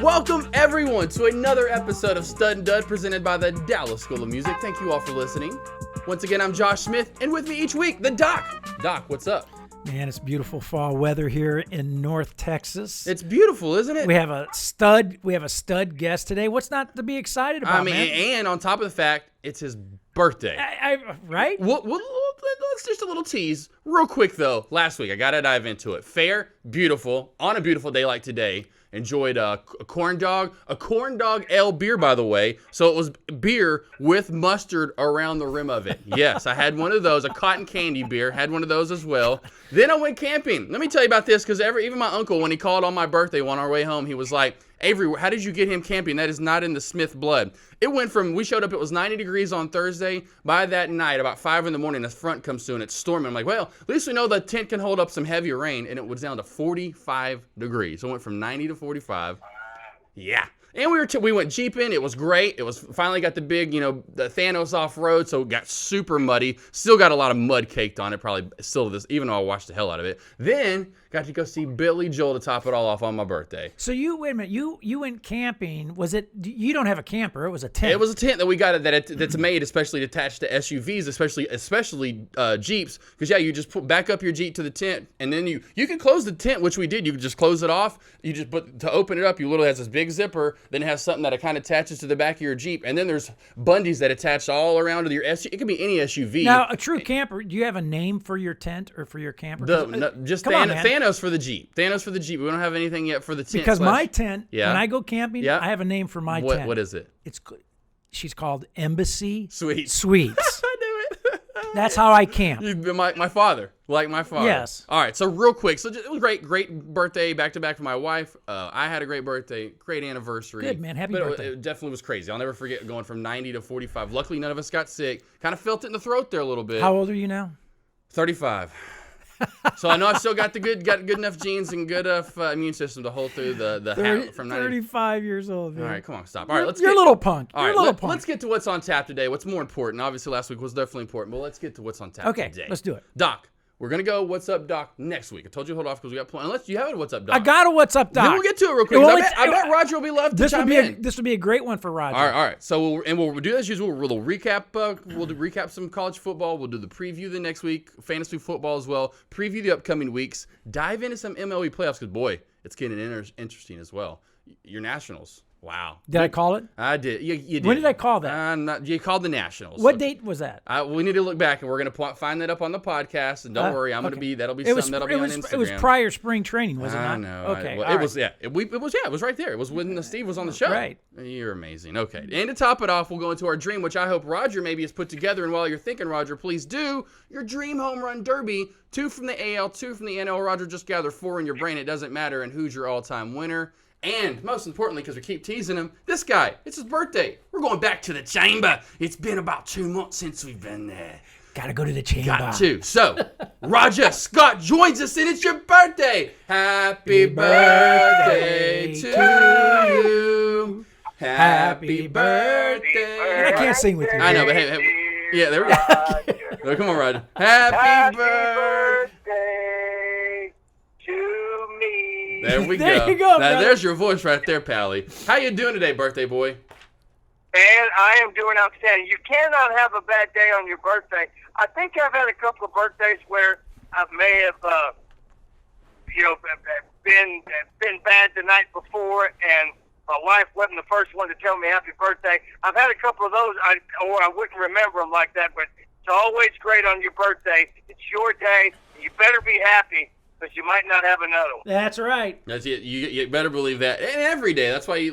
Welcome, everyone, to another episode of Stud and Dud presented by the Dallas School of Music. Thank you all for listening. Once again, I'm Josh Smith, and with me each week, the Doc. Doc, what's up? Man, it's beautiful fall weather here in North Texas. It's beautiful, isn't it? We have a stud guest today. What's not to be excited about, man? And on top of the fact, it's his birthday. Right? Let's just a little tease. Real quick, though. Last week, I got to dive into it. Fair, beautiful, on a beautiful day like today. Enjoyed a corn dog ale beer, by the way. So it was beer with mustard around the rim of it. Yes, I had one of those, a cotton candy beer. Had one of those as well. Then I went camping. Let me tell you about this, because even my uncle, when he called on my birthday on our way home, he was like, Avery, how did you get him camping? That is not in the Smith blood. It went from, we showed up, it was 90 degrees on Thursday. By that night, about 5 in the morning, the front comes through and it's storming. I'm like, well, at least we know the tent can hold up some heavier rain. And it was down to 45 degrees. So it went from 90 to 45. Yeah. And we went jeeping. It was great. It was finally got the big, the Thanos off-road, so it got super muddy. Still got a lot of mud caked on it, probably still to this, even though I washed the hell out of it. Then got to go see Billy Joel to top it all off on my birthday. So wait a minute, you went camping. Was it? You don't have a camper. It was a tent. It was a tent that we got that's made especially attached to SUVs, especially Jeeps. Because you just back up your Jeep to the tent, and then you can close the tent, which we did. You could just close it off. You just to open it up, you literally has this big zipper. Then it has something that it kind of attaches to the back of your Jeep, and then there's bundies that attach all around to your SUV. It could be any SUV. Now, a true camper. Do you have a name for your tent or for your camper? Just Thanos for the Jeep. Thanos for the Jeep. We don't have anything yet for the tent. Because my tent, when I go camping, I have a name for my tent. What is it? She's called Embassy Suites. I knew it. That's how I camp. My father. Like my father. Yes. All right, so real quick. So it was great birthday back-to-back for my wife. I had a great birthday, great anniversary. Good, man. Happy birthday. It definitely was crazy. I'll never forget going from 90 to 45. Luckily, none of us got sick. Kind of felt it in the throat there a little bit. How old are you now? 35. So I know I've still got good enough genes and good enough immune system to hold through the from 90. 35 years old. Man. All right, come on, stop. All right, you're a little punk. All right, let's get to what's on tap today. What's more important? Obviously, last week was definitely important, but let's get to what's on tap today. Okay, let's do it. Doc, we're gonna go What's Up, Doc next week. I told you hold off because we got plenty. Unless you have it, What's Up, Doc. I got a What's Up, Doc. Then we'll get to it real quick. I bet Roger will be love to chime in. This would be a great one for Roger. All right. So we'll do as usual. We'll recap. We'll recap some college football. We'll do the preview the next week, fantasy football as well. Preview the upcoming weeks. Dive into some MLB playoffs because boy, it's getting interesting as well. Your Nationals. Wow. Did I call it? I did. You did. When did I call that? You called the Nationals. What date was that? We need to look back, and we're going to find that up on the podcast. And don't worry, that'll be something that'll be on Instagram. It was prior spring training, was it not? I know. Okay. It was. Yeah. It was right there. It was when Steve was on the show. Right. You're amazing. Okay. And to top it off, we'll go into our dream, which I hope Roger maybe has put together. And while you're thinking, Roger, please do your dream home run derby. 2 from the AL, 2 from the NL. Roger, just gather 4 in your brain. It doesn't matter. And who's your all-time winner? And most importantly, because we keep teasing him, this guy, it's his birthday. We're going back to the chamber. It's been about 2 months since we've been there. Gotta go to the chamber. Got to. So, Roger Scott joins us, and it's your birthday. Happy birthday to you. Happy birthday. I can't sing with you. I know, but hey, yeah, there we go. Come on, Roger. Happy birthday to me. There we go. There you go. Now, there's your voice right there, Pally. How you doing today, birthday boy? And I am doing outstanding. You cannot have a bad day on your birthday. I think I've had a couple of birthdays where I may have, been bad the night before, and my wife wasn't the first one to tell me happy birthday. I've had a couple of those, or I wouldn't remember them like that, but it's always great on your birthday. It's your day. You better be happy, because you might not have another one. That's right. That's it. You better believe that. And every day. That's why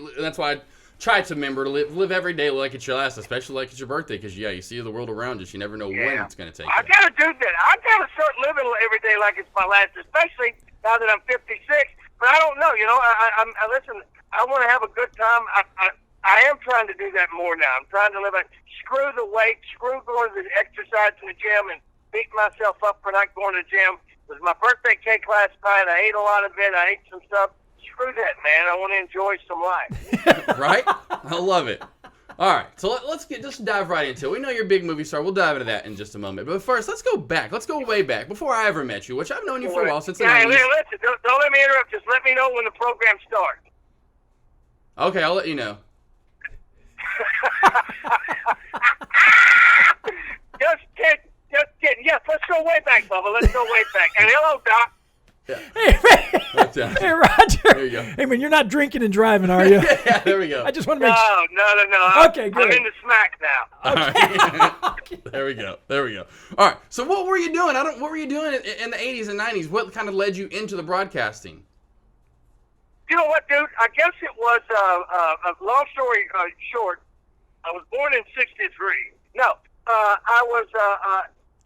I try to remember to live every day like it's your last, especially like it's your birthday, because you see the world around you. You never know when it's going to take. I got to do that. I got to start living every day like it's my last, especially now that I'm 56. But I don't know. I listen. I want to have a good time. I am trying to do that more now. I'm trying to live it. Screw the weight. Screw going to the exercise in the gym and beat myself up for not going to the gym. It was my birthday cake last night. I ate a lot of it. I ate some stuff. Screw that, man. I want to enjoy some life. Right? I love it. All right, so let's just dive right into it. We know you're a big movie star. We'll dive into that in just a moment. But first, let's go back. Let's go way back before I ever met you, which I've known you for a while since the 90s. Listen, don't let me interrupt. Just let me know when the program starts. Okay, I'll let you know. Just kidding. Yes, let's go way back, Bubba. Let's go way back. And hello, Doc. Yeah. Hey, Roger. There you go. Hey, man, you're not drinking and driving, are you? Yeah, there we go. I just want to make sure. No. Okay, good. I'm in the smack now. All right. There we go. All right. So what were you doing? What were you doing in the 80s and 90s? What kind of led you into the broadcasting? You know what, dude? I guess it was a long story short. I was born in '63. No,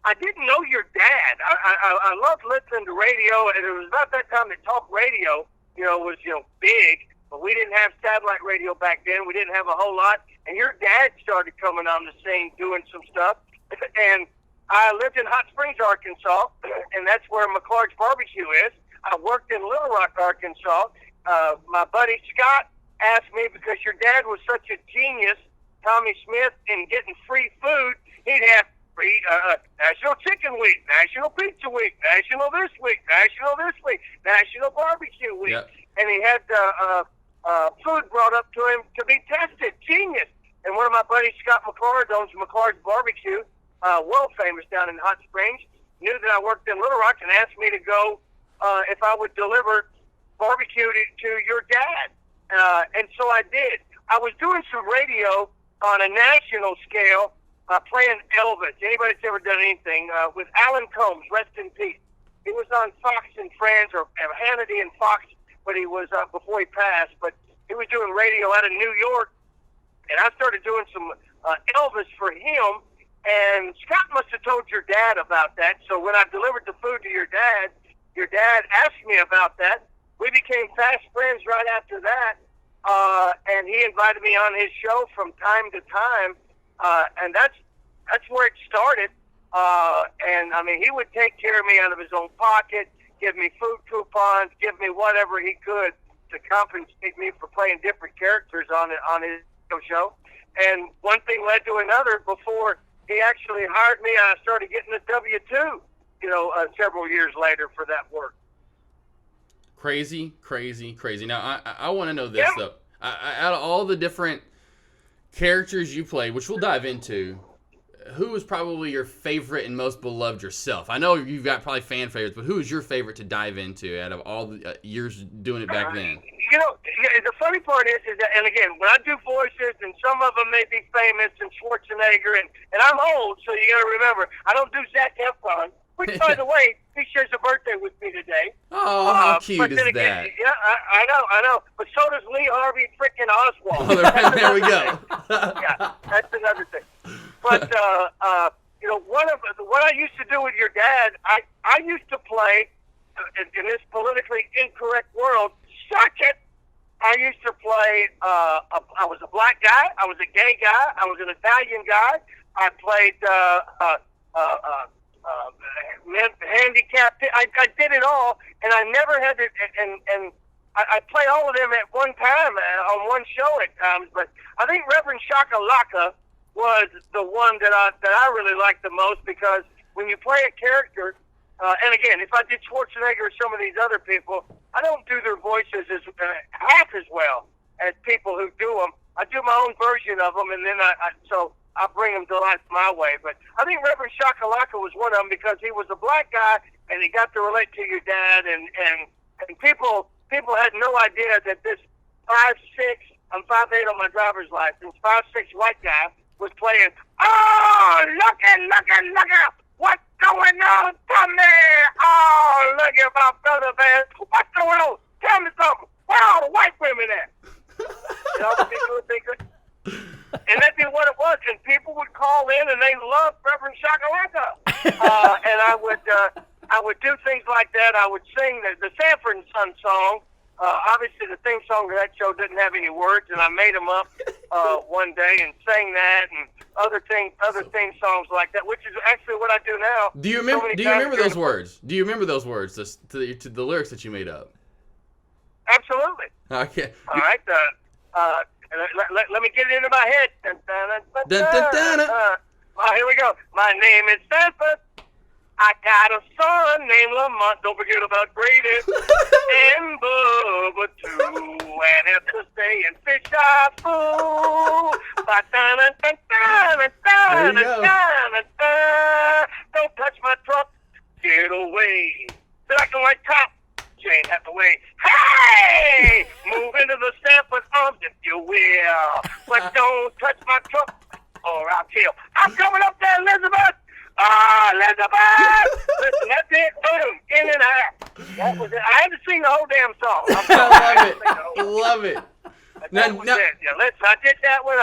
I didn't know your dad. I loved listening to radio, and it was about that time that talk radio, was big. But we didn't have satellite radio back then. We didn't have a whole lot. And your dad started coming on the scene, doing some stuff. And I lived in Hot Springs, Arkansas, and that's where McClark's Barbecue is. I worked in Little Rock, Arkansas. My buddy Scott asked me, because your dad was such a genius, Tommy Smith, in getting free food, he'd have free National Chicken Week, National Pizza Week, National this week, National this week, National Barbecue Week. Yep. And he had food brought up to him to be tested. Genius. And one of my buddies, Scott McClard, owns McClard's Barbecue, world famous down in Hot Springs, knew that I worked in Little Rock and asked me to go if I would deliver barbecue to your dad. And so I did. I was doing some radio on a national scale, playing Elvis. Anybody that's ever done anything with Alan Combs, rest in peace. He was on Fox and Friends, or Hannity and Fox, but he was before he passed. But he was doing radio out of New York, and I started doing some Elvis for him. And Scott must have told your dad about that. So when I delivered the food to your dad asked me about that. We became fast friends right after that. And he invited me on his show from time to time, and that's where it started. And I mean, he would take care of me out of his own pocket, give me food coupons, give me whatever he could to compensate me for playing different characters on his show. And one thing led to another. Before he actually hired me, I started getting a W-2, several years later for that work. Crazy. Now, I want to know this, though. Out of all the different characters you played, which we'll dive into, who was probably your favorite and most beloved yourself? I know you've got probably fan favorites, but who is your favorite to dive into out of all the years doing it back then? The funny part is that, and again, when I do voices, and some of them may be famous, and Schwarzenegger, and I'm old, so you got to remember, I don't do Zac Efron, which, by the way, he shares a birthday with me today. Oh, how cute is that? Yeah, I know. But so does Lee Harvey freaking Oswald. Oh, there we go. Yeah, that's another thing. But, what I used to do with your dad, I used to play, in this politically incorrect world, suck it. I used to play, I was a black guy, I was a gay guy, I was an Italian guy, I played, handicapped. I did it all, and I never had to. And I play all of them at one time on one show at times. But I think Reverend Shakalaka was the one that I really liked the most, because when you play a character, and again, if I did Schwarzenegger or some of these other people, I don't do their voices as half as well as people who do them. I do my own version of them, and then I bring them to life my way. But I think Reverend Shakalaka was one of them, because he was a black guy and he got to relate to your dad, and people had no idea that this 5'6", I'm 5'8" on my driver's license, 5'6" white guy was playing, oh, look at what's going on, Tommy? Oh, look at my brother, man. What's going on? Tell me something. Where are all the white women at? And that'd be what it was. And people would call in, and they loved Reverend Shakalaka. And I would do things like that. I would sing the Sanford and Son song. Obviously, the theme song to that show didn't have any words, and I made them up one day and sang that, and other theme songs like that, which is actually what I do now. Do you remember those words? Do you remember those words to the lyrics that you made up? Absolutely. Okay. All right. And let me get it into my head. Dun, dun, dun, dun, Dun, dun, dun, dun. Here we go. My name is Sanford. I got a son named Lamont. Don't forget about Brady and Bubba too. And have to stay in fish eye fool. There you go. Don't touch my truck. Get away. Black and white cop. Jane Hathaway. Hey! Move into the Sanford arms if you will. But don't touch my truck or I'll kill. I'm coming up there, Elizabeth. Elizabeth! Listen, that's it. Boom. In and out. That was it. I had to sing the whole damn song. I love it. That was it. Yeah, listen, I did that with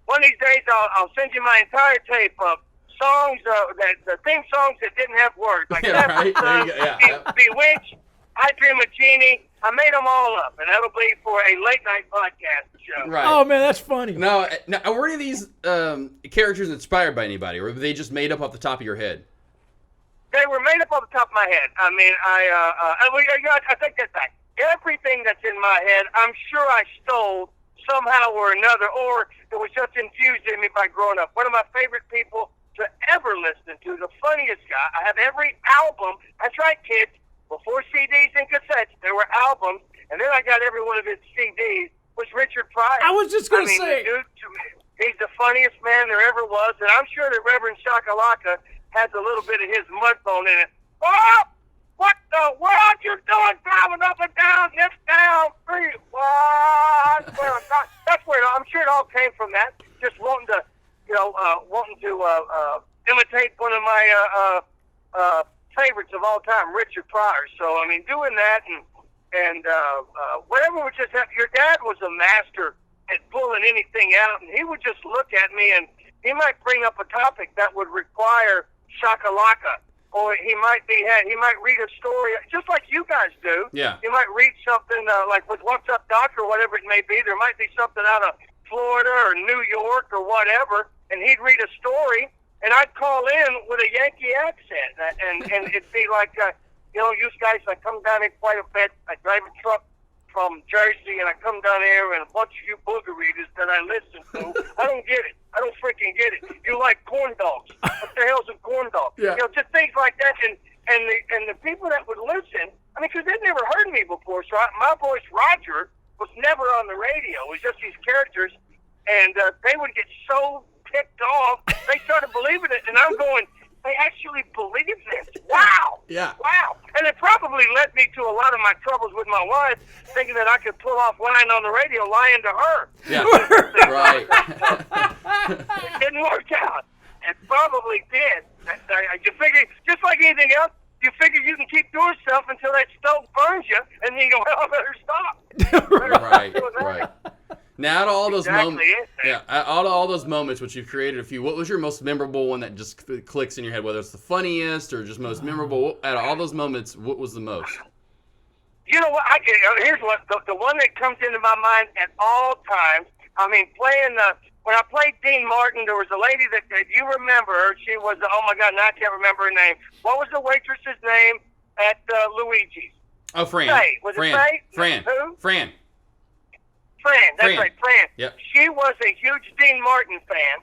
one of these days. I'll send you my entire tape of songs, the theme songs that didn't have words. Like Right. There you go. Yeah. Bewitched, I Dream of Jeannie. I made them all up, and that'll be for a late night podcast show. Right. Oh man, that's funny. Now, were any of these characters inspired by anybody, or were they just made up off the top of your head? They were made up off the top of my head. I mean, I take that back. Everything that's in my head, I'm sure I stole somehow or another, or it was just infused in me by growing up. One of my favorite people to ever listen to, the funniest guy. I have every album. That's right, kids. Before CDs and cassettes, there were albums, and then I got every one of his CDs. Was Richard Pryor? I was just going to say. The dude, he's the funniest man there ever was, and I'm sure that Reverend Shakalaka has a little bit of his mudbone in it. Oh, what the world you doing driving up and down this down street? What? That's where I'm sure it all came from. That just wanting to, imitate one of my favorites of all time, Richard Pryor. So I mean, doing that and whatever would just happen. Your dad was a master at pulling anything out, and he would just look at me and he might bring up a topic that would require shakalaka, or he might read a story just like you guys do. Yeah. He might read something like with What's Up Doc or whatever it may be. There might be something out of Florida or New York or whatever, and he'd read a story. And I'd call in with a Yankee accent, and it'd be like, you guys, I come down here quite a bit. I drive a truck from Jersey, and I come down here, and a bunch of you booger readers that I listen to, I don't get it. I don't freaking get it. You like corn dogs. What the hell's a corn dog? Yeah. Just things like that. And the people that would listen, I mean, because they'd never heard me before, so my voice, Roger, was never on the radio. It was just these characters, and they would get so ticked off, they started believing it, and I'm going, they actually believe this. Wow. Yeah. Wow. And it probably led me to a lot of my troubles with my wife, thinking that I could pull off lying on the radio, lying to her. Yeah. Right. It didn't work out. It probably did. You figure, just like anything else, you figure you can keep doing stuff until that stove burns you, and then you go, well, I better stop. Right. Now, out of all those moments, out of all those moments, which you've created a few, what was your most memorable one that just clicks in your head? Whether it's the funniest or just most memorable, out of all those moments, what was the most? You know what? Here's what the one that comes into my mind at all times. I mean, when I played Dean Martin, there was a lady that you remember her. She was, oh my God, now I can't remember her name. What was the waitress's name at Luigi's? Oh, Fran. Faye. Was it Faye? Fran. Who? Fran. That's right, Fran. Yep. She was a huge Dean Martin fan,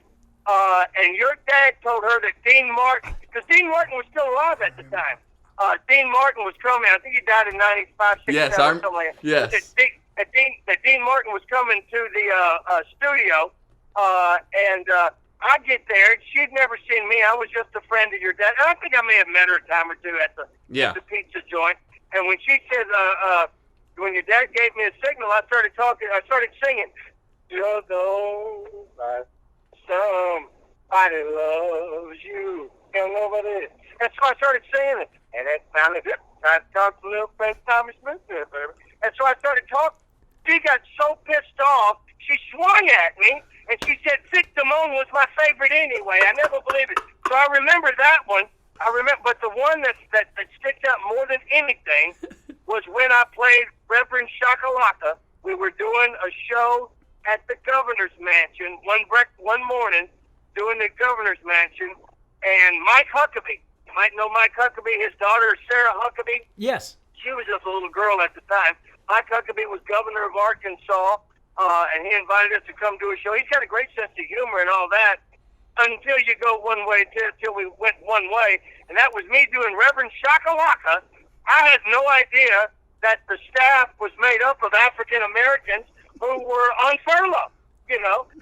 and your dad told her that Dean Martin, because Dean Martin was still alive at the time. Dean Martin was coming. I think he died in 95, 67, Yes, something like that. yes. That Dean Martin was coming to the studio, and I get there. She'd never seen me. I was just a friend of your dad. And I think I may have met her a time or two at the pizza joint. And when she said, when your dad gave me a signal, I started talking. I started singing. You know, somebody loves you. Come over there. And so I started singing it. And then finally, I talked to little friend Tommy Smith there, baby. And so I started talking. She got so pissed off, she swung at me, and she said, Vic Damone was my favorite anyway. I never believed it. So I remember that one. But the one that sticks out more than anything was when I played Reverend Shakalaka. We were doing a show at the governor's mansion one morning, doing the governor's mansion, and Mike Huckabee. You might know Mike Huckabee. His daughter, Sarah Huckabee. Yes. She was just a little girl at the time. Mike Huckabee was governor of Arkansas, and he invited us to come do a show. He's got a great sense of humor and all that. Until you go one way, till we went one way, and that was me doing Reverend Shakalaka. I had no idea that the staff was made up of African Americans who were on furlough,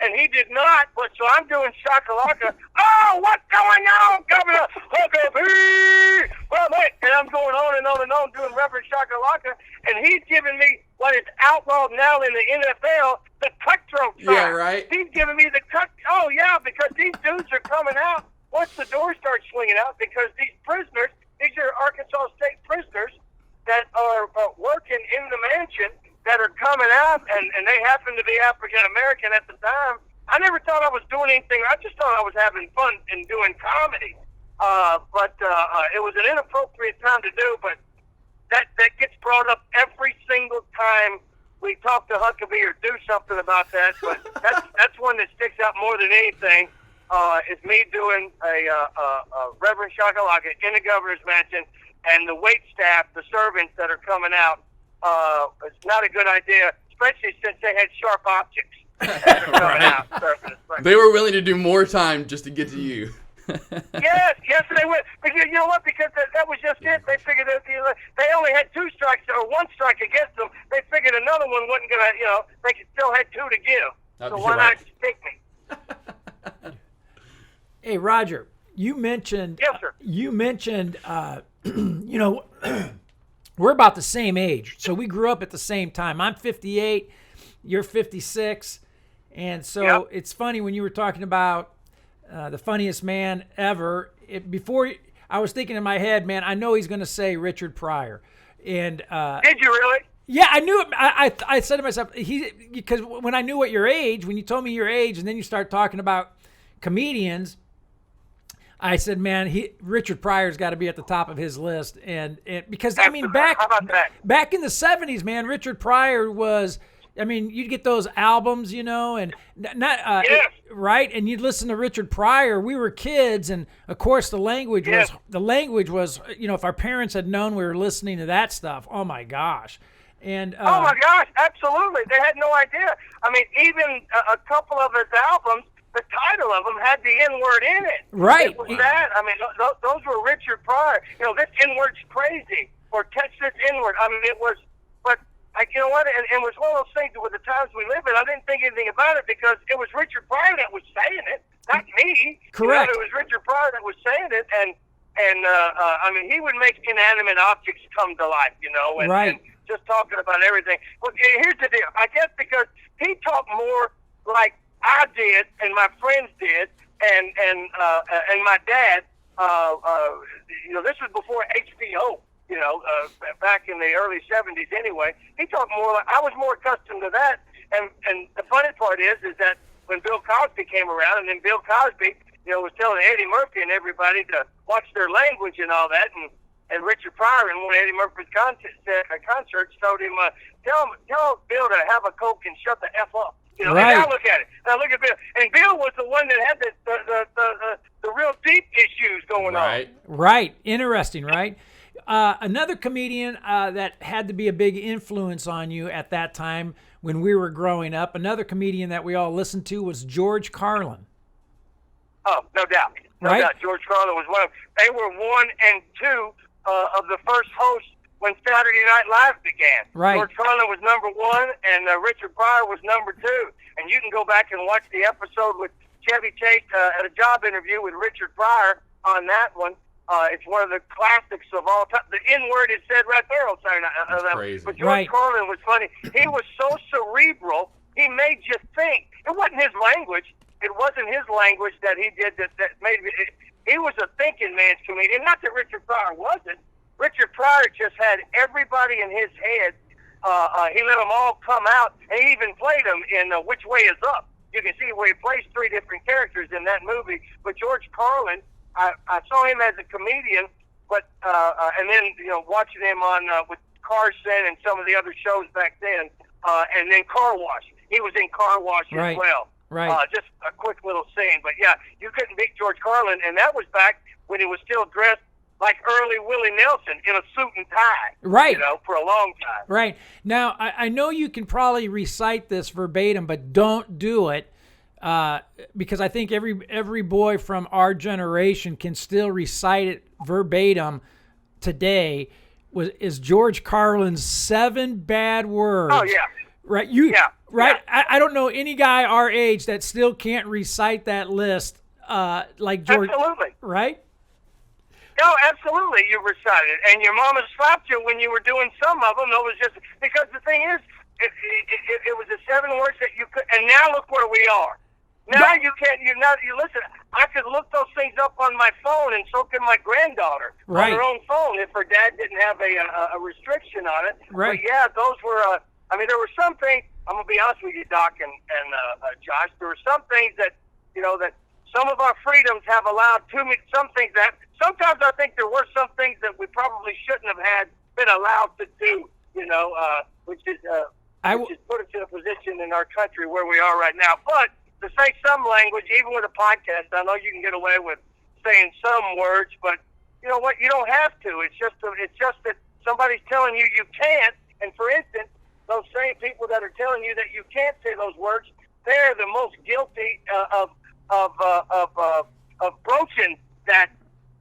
and he did not. But so I'm doing Shakalaka. Oh, what's going on, Governor Huckabee? Well, mate, and I'm going on and on and on doing Reverend Shakalaka, and he's giving me what is outlawed now in the NFL, the cutthroat sign. Yeah, right. He's giving me the cut. Oh, yeah, because these dudes are coming out once the doors start swinging out, because these prisoners, these are Arkansas State prisoners that are working in the mansion that are coming out, and they happen to be African-American at the time. I never thought I was doing anything. I just thought I was having fun and doing comedy. But it was an inappropriate time to do, but that gets brought up every single time we talk to Huckabee or do something about that. But that's one that sticks out more than anything. Is me doing a Reverend Shakalaka in the governor's mansion, and the wait staff, the servants that are coming out. It's not a good idea, especially since they had sharp objects that are coming out. They were willing to do more time just to get to you. yes, they would. Because you know what? Because that was just it. They figured that they only had 2 strikes or 1 strike against them. They figured another one wasn't gonna. They could still had 2 to give. So why not stick me? Hey, Roger, you mentioned. Yes, sir. You mentioned. We're about the same age, so we grew up at the same time. I'm 58, you're 56, and so It's funny when you were talking about the funniest man ever. Before I was thinking in my head, man, I know he's going to say Richard Pryor, and did you really? Yeah, I knew it. I said to myself, because when I knew what your age, when you told me your age, and then you start talking about comedians. I said, man, Richard Pryor's got to be at the top of his list, and because I mean back in the 70s, man, Richard Pryor was. I mean, you'd get those albums, and not right, and you'd listen to Richard Pryor. We were kids, and of course the language was, if our parents had known we were listening to that stuff, oh my gosh, and oh my gosh, absolutely, they had no idea. I mean, even a couple of his albums. The title of them had the N-word in it. Right. It was that. I mean, those were Richard Pryor. This N-word's crazy. Or catch this N-word. I mean, it was, but, you know what? And it was one of those things with the times we live in, I didn't think anything about it because it was Richard Pryor that was saying it, not me. Correct. It was Richard Pryor that was saying it. And I mean, he would make inanimate objects come to life, and, right. And just talking about everything. Well, here's the deal. I guess because he talked more like I did, and my friends did, and my dad. This was before HBO. Back in the early '70s. Anyway, he talked more. I was more accustomed to that. And the funny part is that when Bill Cosby came around, and then Bill Cosby, was telling Eddie Murphy and everybody to watch their language and all that, and Richard Pryor in one of Eddie Murphy's concerts told him, tell Bill to have a Coke and shut the F up. Right. And now look at it. Now look at Bill. And Bill was the one that had the real deep issues going on. Right. Interesting, right? Another comedian that had to be a big influence on you at that time when we were growing up, another comedian that we all listened to was George Carlin. Oh, no doubt. No doubt. George Carlin was one of them. They were 1 and 2 of the first hosts when Saturday Night Live began. Right. George Carlin was number 1, and Richard Pryor was number 2. And you can go back and watch the episode with Chevy Chase at a job interview with Richard Pryor on that one. It's one of the classics of all time. The N-word is said right there on Saturday Night. That's crazy. But George Carlin was funny. He was so cerebral, he made you think. It wasn't his language. It wasn't his language that he did that made it. He was a thinking man's comedian. Not that Richard Pryor wasn't. Richard Pryor just had everybody in his head. He let them all come out, and he even played them in Which Way Is Up. You can see where he plays 3 different characters in that movie. But George Carlin, I saw him as a comedian, but and then watching him on with Carson and some of the other shows back then, and then Car Wash. He was in Car Wash as well. Right. Just a quick little scene, but yeah, you couldn't beat George Carlin, and that was back when he was still dressed like early Willie Nelson in a suit and tie. Right. For a long time. Right. Now, I know you can probably recite this verbatim, but don't do it because I think every boy from our generation can still recite it verbatim today. Is George Carlin's 7 bad words? Oh, yeah. Right. Right. Yeah. I don't know any guy our age that still can't recite that list like George. Absolutely. Right. No, absolutely. You recited it, and your mama slapped you when you were doing some of them. It was just because the thing is, it was the 7 words that you could. And now look where we are. Now you can't. You listen. I could look those things up on my phone, and so can my granddaughter right. on her own phone if her dad didn't have a restriction on it. Right. But yeah, those were. There were some things. I'm gonna be honest with you, Doc and Josh. There were some things that that some of our freedoms have allowed some things that sometimes I think there were some things that we probably shouldn't have been allowed to do. Which is put us in a position in our country where we are right now. But to say some language, even with a podcast, I know you can get away with saying some words, but you know what? You don't have to. It's just that somebody's telling you can't. And for instance, those same people that are telling you that you can't say those words, they're the most guilty of broaching that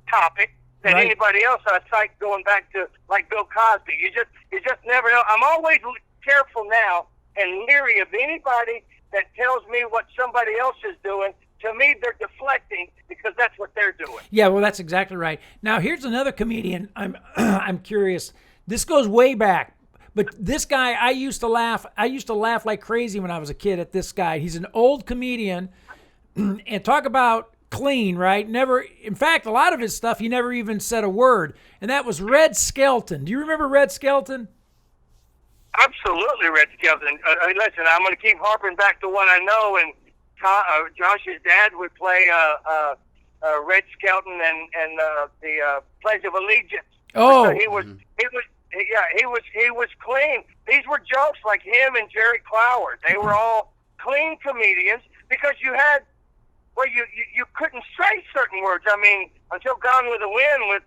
topic than right. anybody else. I cite going back to like Bill Cosby. You just never know. I'm always careful now and leery of anybody that tells me what somebody else is doing. To me, they're deflecting because that's what they're doing. Yeah, well, that's exactly right. Now, here's another comedian. I'm curious. This goes way back. But this guy, I used to laugh like crazy when I was a kid at this guy. He's an old comedian, and talk about clean, right? Never, in fact, a lot of his stuff, he never even said a word. And that was Red Skelton. Do you remember Red Skelton? Absolutely, Red Skelton. Listen, I'm going to keep harping back to what I know. And Josh's dad would play Red Skelton and the Pledge of Allegiance. Oh, so he was clean. These were jokes like him and Jerry Clower. They were all clean comedians because you had, you couldn't say certain words. I mean, until Gone with the Wind with,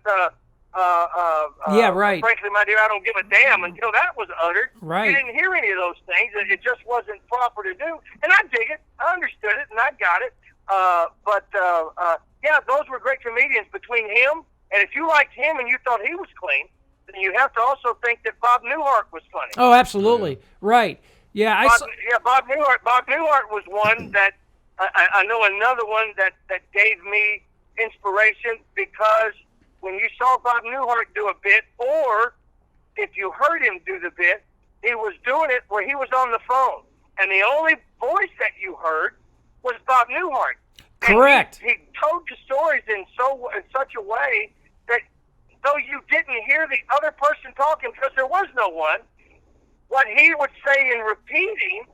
yeah, right. Frankly, my dear, I don't give a damn until that was uttered. Right. You didn't hear any of those things. It just wasn't proper to do. And I dig it. I understood it, and I got it. Yeah, those were great comedians between him. And if you liked him and you thought he was clean, then you have to also think that Bob Newhart was funny. Oh, absolutely. Yeah. Right. Yeah, Bob Newhart. Bob Newhart was one that I know another one that gave me inspiration because when you saw Bob Newhart do a bit, or if you heard him do the bit, he was doing it where he was on the phone, and the only voice that you heard was Bob Newhart. Correct. He told the stories in such a way that though you didn't hear the other person talking because there was no one, what he would say in repeating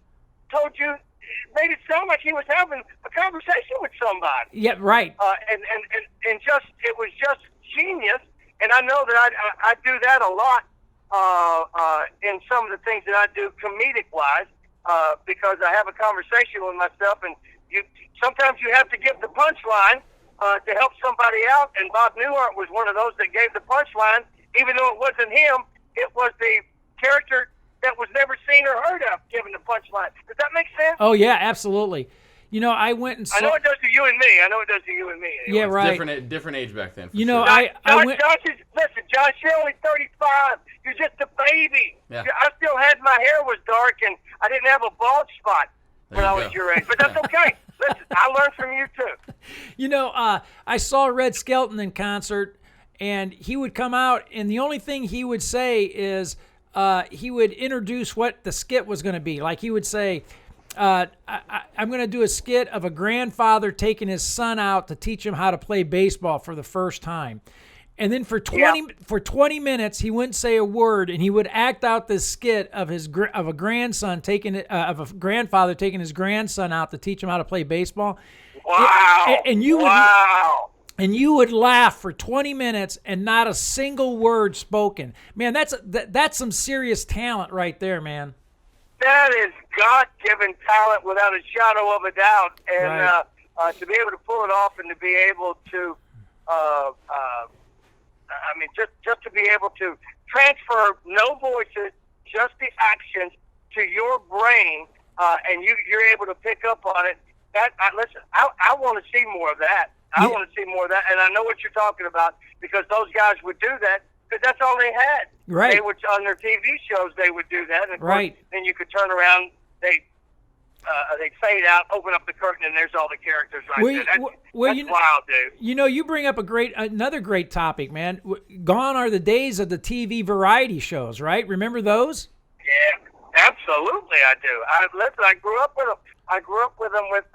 made it sound like he was having a conversation with somebody. Yeah, right. And just it was just genius. And I know that I do that a lot in some of the things that I do comedic wise because I have a conversation with myself, and sometimes you have to give the punchline to help somebody out, and Bob Newhart was one of those that gave the punchline, even though it wasn't him. It was the character that was never seen or heard of giving the punchline. Does that make sense? Oh, yeah, absolutely. You know, I went and saw... I know it does to you and me. Anyway. Yeah, right. Different age back then. You know, sure. I went... Listen, Josh, you're only 35. You're just a baby. Yeah. I still had my hair was dark, and I didn't have a bald spot when I was your age. But that's okay. Listen, I learned from you, too. You know, I saw Red Skelton in concert, and he would come out, and the only thing he would say is he would introduce what the skit was going to be. Like he would say, I'm going to do a skit of a grandfather taking his son out to teach him how to play baseball for the first time. And then for 20 minutes, he wouldn't say a word, and he would act out this skit of a grandfather taking his grandson out to teach him how to play baseball. Wow! And you would laugh for 20 minutes and not a single word spoken. Man, that's some serious talent right there, man. That is God-given talent without a shadow of a doubt, and right. To be able to pull it off and to be able to I mean, just to be able to transfer no voices, just the actions to your brain, and you're able to pick up on it. Listen, I want to see more of that. I want to see more of that, and I know what you're talking about because those guys would do that because that's all they had. Right. They would on their TV shows. They would do that. And of right. course, then you could turn around. They'd fade out, open up the curtain, and there's all the characters right there. That's wild, dude. You know, you bring up another great topic, man. Gone are the days of the TV variety shows, right? Remember those? Yeah, absolutely, I do. Listen, I grew up with them. I grew up with them with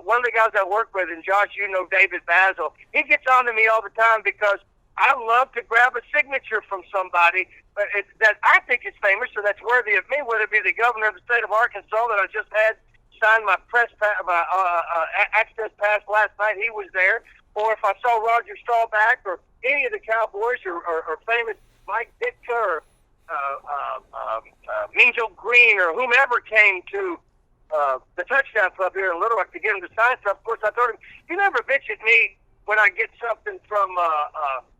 one of the guys I work with, and Josh, you know David Basil. He gets on to me all the time because I love to grab a signature from somebody that I think is famous or that's worthy of me, whether it be the governor of the state of Arkansas that I just had sign my access pass last night. He was there. Or if I saw Roger Staubach or any of the Cowboys or famous Mike Ditka or Mean Joe Green or whomever came to the touchdown club here in Little Rock to get him to sign stuff. Of course, I told him, you never bitch at me when I get something from,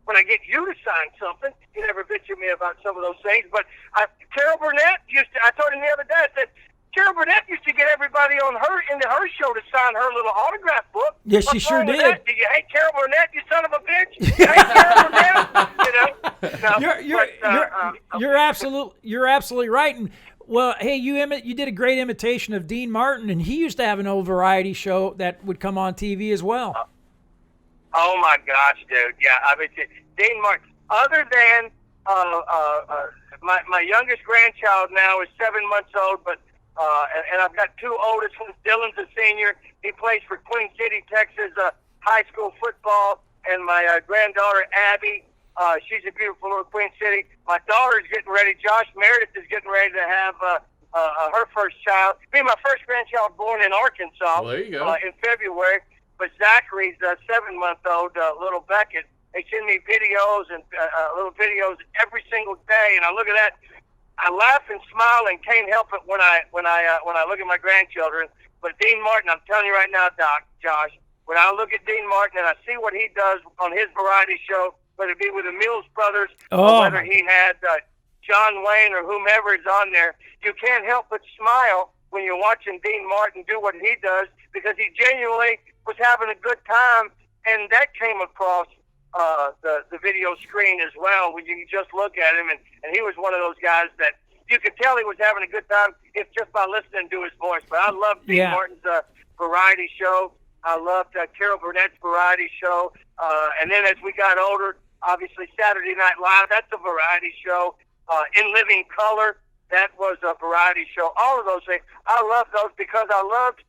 when I get you to sign something. You never bitch at me about some of those things. But Carol Burnett I told him the other day, I said, Carol Burnett used to get everybody into her show to sign her little autograph book. Yes, she sure did. That? Do you hate Carol Burnett, you son of a bitch? You hate Carol Burnett? You're absolutely right. And well, hey, you did a great imitation of Dean Martin, and he used to have an old variety show that would come on TV as well. Oh my gosh, dude! Yeah, I mean, Dean Martin. Other than my youngest grandchild now is 7 months old, but and I've got two oldest ones. Dylan's a senior. He plays for Queen City, Texas, high school football, and my granddaughter Abby. She's a beautiful little Queen City. My daughter's getting ready. Josh Meredith is getting ready to have her first child. Be my first grandchild born in Arkansas. Well, there you go. In February. But Zachary's 7-month-old little Beckett. They send me videos and little videos every single day, and I look at that. I laugh and smile and can't help it when I look at my grandchildren. But Dean Martin, I'm telling you right now, Josh, when I look at Dean Martin and I see what he does on his variety show, whether it be with the Mills Brothers or whether he had John Wayne or whomever is on there, you can't help but smile when you're watching Dean Martin do what he does because he genuinely was having a good time, and that came across the video screen as well when you just look at him, and he was one of those guys that you could tell he was having a good time if just by listening to his voice. But I loved Dean Martin's variety show. I loved Carol Burnett's variety show. And then as we got older, obviously Saturday Night Live, that's a variety show. In Living Color, that was a variety show. All of those things. I loved those because I loved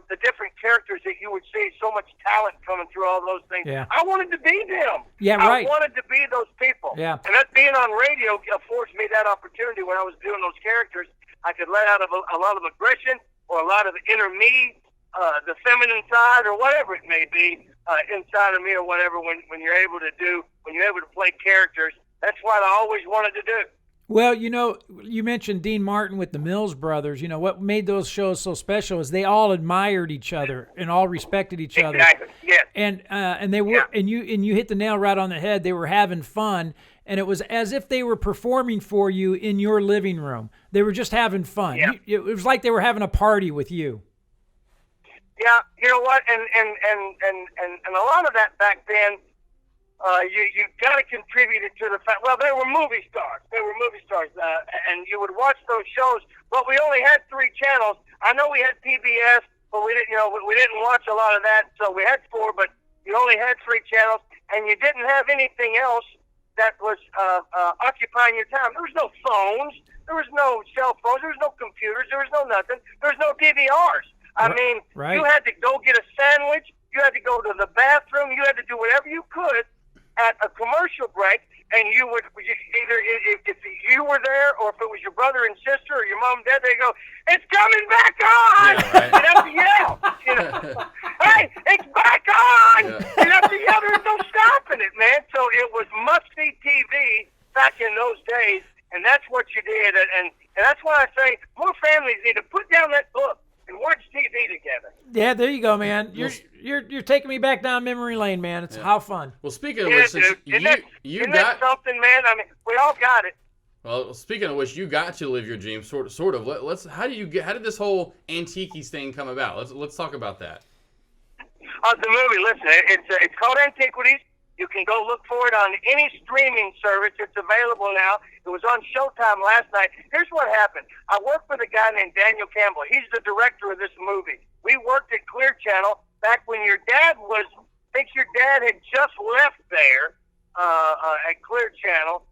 the different characters that you would see, so much talent coming through all those things. Yeah. I wanted to be them. Yeah, right. I wanted to be those people. Yeah. And that being on radio afforded me that opportunity when I was doing those characters. I could let out a lot of aggression or a lot of inner me, the feminine side or whatever it may be inside of me or whatever when you're able to play characters. That's what I always wanted to do. Well, you mentioned Dean Martin with the Mills Brothers. You know, what made those shows so special is they all admired each other and all respected each other. Exactly. Yes. And they were and you hit the nail right on the head. They were having fun, and it was as if they were performing for you in your living room. They were just having fun. Yeah. It was like they were having a party with you. Yeah, you know what? And a lot of that back then, you got to contribute it to the fact. Well, they were movie stars. And you would watch those shows. But we only had 3 channels. I know we had PBS, but we didn't watch a lot of that. So we had 4, but you only had 3 channels, and you didn't have anything else that was occupying your time. There was no phones. There was no cell phones. There was no computers. There was no nothing. There was no DVRs. I mean, right. You had to go get a sandwich. You had to go to the bathroom. You had to do whatever you could at a commercial break, and you would either if you were there or if it was your brother and sister or your mom and dad, they go, "It's coming back on!" Yeah, right. You'd have to yell, "Hey, it's back on!" Yeah. You'd have to yell. There's no stopping it, man. So it was must-see TV back in those days, and that's what you did, and that's why I say more families need to put down that book and watch TV together. Yeah, there you go, man. you're taking me back down memory lane, man. It's how fun. Well, speaking of Yeah, which, since dude. you Isn't got that something, man? I mean, we all got it. well, speaking of which, you got to live your dream, sort of. Let's. How did this whole Antiquities thing come about? Let's talk about that. The movie, listen, it's called Antiquities. You can go look for it on any streaming service. It's available now. It was on Showtime last night. Here's what happened. I worked with a guy named Daniel Campbell. He's the director of this movie. We worked at Clear Channel back when your dad was, I think your dad had just left there at Clear Channel.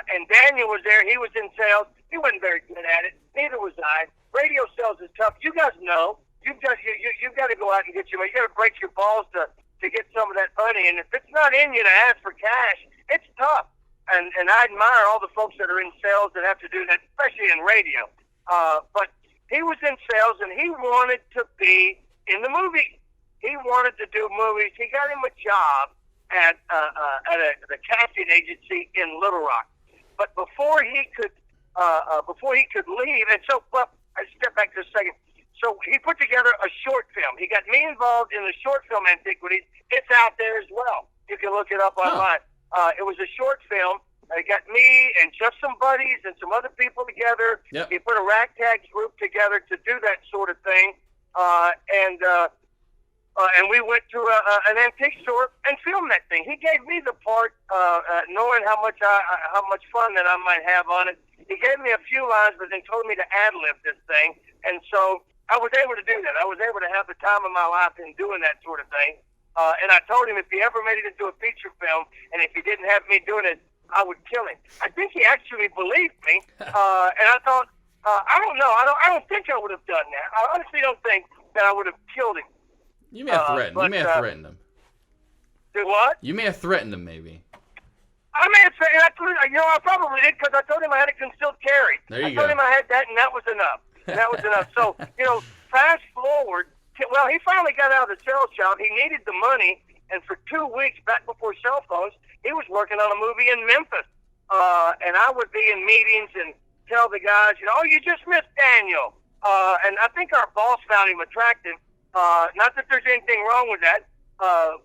And Daniel was there. He was in sales. He wasn't very good at it. Neither was I. Radio sales is tough. You guys know. You've got to go out and get your money. You got to break your balls to get some of that money. And if it's not in you to ask for cash, it's tough. And I admire all the folks that are in sales that have to do that, especially in radio. But he was in sales, and he wanted to be in the movie. He wanted to do movies. He got him a job at the casting agency in Little Rock. But before he could leave, and so, well, I step back just a second. So he put together a short film. He got me involved in the short film Antiquities. It's out there as well. You can look it up online. It was a short film. He got me and just some buddies and some other people together. Yep. He put a ragtag group together to do that sort of thing. And we went to an antique store and filmed that thing. He gave me the part, knowing how much fun that I might have on it. He gave me a few lines, but then told me to ad-lib this thing. And so I was able to do that. I was able to have the time of my life in doing that sort of thing. And I told him if he ever made it into a feature film, and if he didn't have me doing it, I would kill him. I think he actually believed me. And I thought, I don't know. I don't think I would have done that. I honestly don't think that I would have killed him. You may have threatened. You may have threatened him. Do what? You may have threatened him, maybe. I may have said, I probably did because I told him I had a concealed carry. There you I told go. him I had that, and that was enough. So, fast forward. Well, he finally got out of the sales job. He needed the money, and for 2 weeks back before cell phones, he was working on a movie in Memphis. And I would be in meetings and tell the guys, oh, you just missed Daniel. And I think our boss found him attractive. Not that there's anything wrong with that,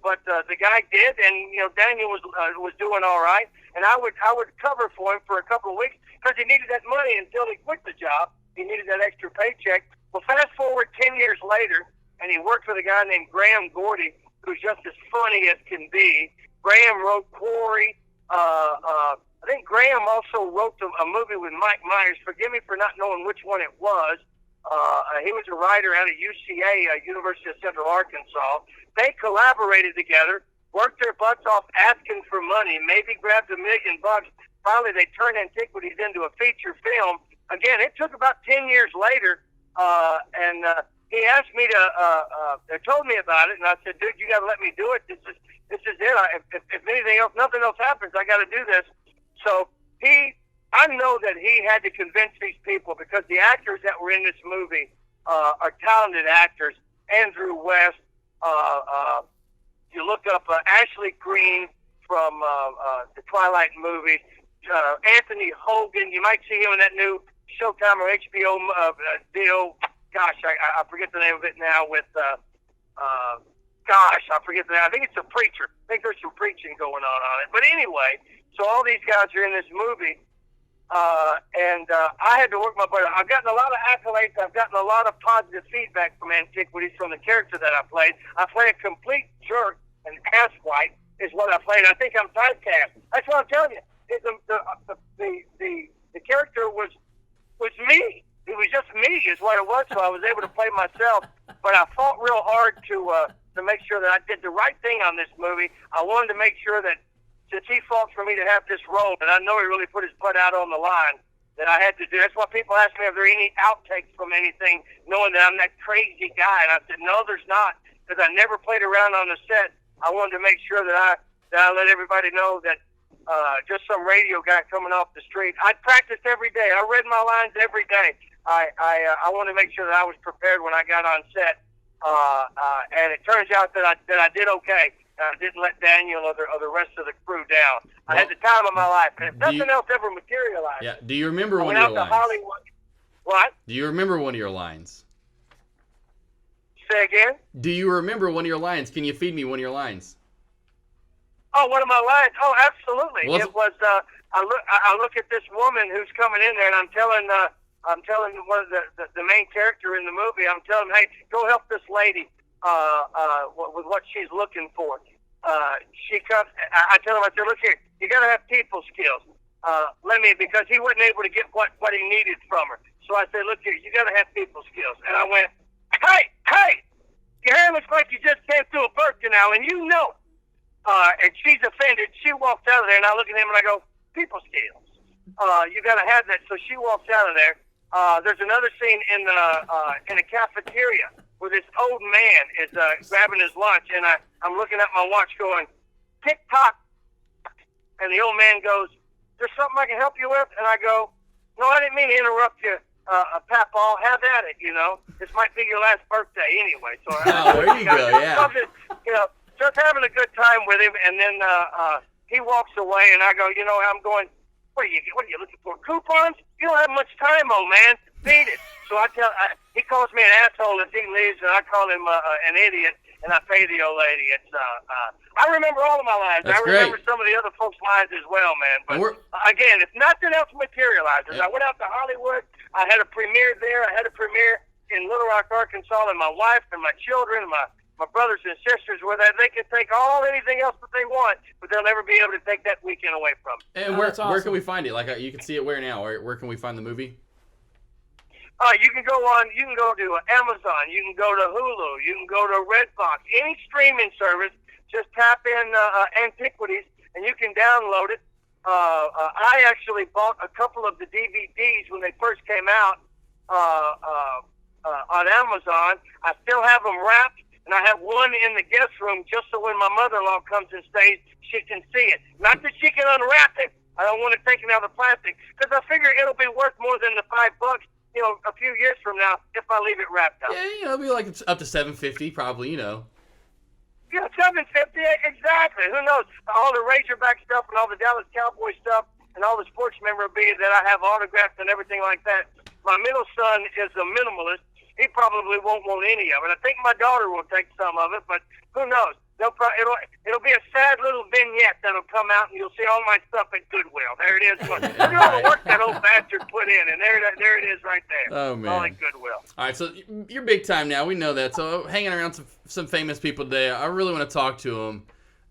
but the guy did, and Daniel was doing all right. And I would cover for him for a couple of weeks because he needed that money until he quit the job. He needed that extra paycheck. Well, fast forward 10 years later, and he worked with a guy named Graham Gordy, who's just as funny as can be. Graham wrote Quarry. I think Graham also wrote a movie with Mike Myers. Forgive me for not knowing which one it was. He was a writer out of UCA, University of Central Arkansas. They collaborated together, worked their butts off asking for money, maybe grabbed $1 million. Finally, they turned Antiquities into a feature film. Again, it took about 10 years later, and he asked me to, they told me about it, and I said, dude, you got to let me do it. This is it. If anything else, nothing else happens, I got to do this. So I know that he had to convince these people because the actors that were in this movie are talented actors. Andrew West, you look up Ashley Greene from the Twilight movies, Anthony Hogan, you might see him in that new Showtime or HBO deal. Gosh, I forget the name of it now with, I forget the name. I think it's a preacher. I think there's some preaching going on it. But anyway, so all these guys are in this movie. And I had to work my butt off. I've gotten a lot of accolades. I've gotten a lot of positive feedback from Antiquities from the character that I played. I played a complete jerk, and asswipe is what I played. I think I'm typecast. That's what I'm telling you. The character was me. It was just me is what it was, so I was able to play myself. But I fought real hard to make sure that I did the right thing on this movie. I wanted to make sure that since he fought for me to have this role, and I know he really put his butt out on the line, that I had to do. That's why people ask me if there are any outtakes from anything, knowing that I'm that crazy guy. And I said, no, there's not, because I never played around on the set. I wanted to make sure that I let everybody know that just some radio guy coming off the street. I practiced every day. I read my lines every day. I wanted to make sure that I was prepared when I got on set. And it turns out that I did okay. I didn't let Daniel or the rest of the crew down. I had the time of my life. And if nothing else ever materialized, Yeah. Do you remember I one went of your out to lines? Hollywood. What? Do you remember one of your lines? Say again? Do you remember one of your lines? Can you feed me one of your lines? Oh, one of my lines? Oh, absolutely. Well, It was, I look at this woman who's coming in there, and I'm telling one of the main character in the movie, I'm telling him, hey, go help this lady with what she's looking for. She comes, I tell him, I said, look here, you got to have people skills. Because he wasn't able to get what he needed from her. So I said, look here, you got to have people skills. And I went, hey, your hair looks like you just came through a birth canal, and you know. And she's offended. She walks out of there, and I look at him and I go, people skills. You got to have that. So she walks out of there. There's another scene in a cafeteria where this old man is grabbing his lunch, and I'm looking at my watch going, tick tock. And the old man goes, there's something I can help you with? And I go, no, I didn't mean to interrupt you, Papaw. Have at it, you know. This might be your last birthday anyway. So there you go, yeah. Just having a good time with him, and then he walks away, and I go, I'm going, what are you looking for, coupons? You don't have much time, old man. Beat it. So he calls me an asshole as he leaves, and I call him an idiot, and I pay the old lady. It's I remember all of my lines. That's I remember great. some of the other folks' lines as well, man. But again, if nothing else materializes, I went out to Hollywood. I had a premiere there. I had a premiere in Little Rock, Arkansas, and my wife and my children and my brothers and sisters were there. They can take anything else that they want, but they'll never be able to take that weekend away from them. And where can we find it? Like you can see it where now? Where can we find the movie? You can go to Amazon. You can go to Hulu. You can go to Redbox. Any streaming service, just tap in Antiquities, and you can download it. I actually bought a couple of the DVDs when they first came out on Amazon. I still have them wrapped, and I have one in the guest room just so when my mother-in-law comes and stays, she can see it. Not that she can unwrap it. I don't want to take it out of the plastic, because I figure it'll be worth more than the $5, a few years from now if I leave it wrapped up. Yeah, it'll be like it's up to $7.50 probably, Yeah, $7.50, exactly. Who knows? All the Razorback stuff and all the Dallas Cowboy stuff and all the sports memorabilia that I have autographed and everything like that. My middle son is a minimalist. He probably won't want any of it. I think my daughter will take some of it, but who knows? It'll be a sad little vignette that'll come out, and you'll see all my stuff at Goodwill. There it is. Look at all the work that old bastard put in, and there it is right there. Oh, man. All at Goodwill. All right, so you're big time now. We know that. So hanging around some famous people today, I really want to talk to them.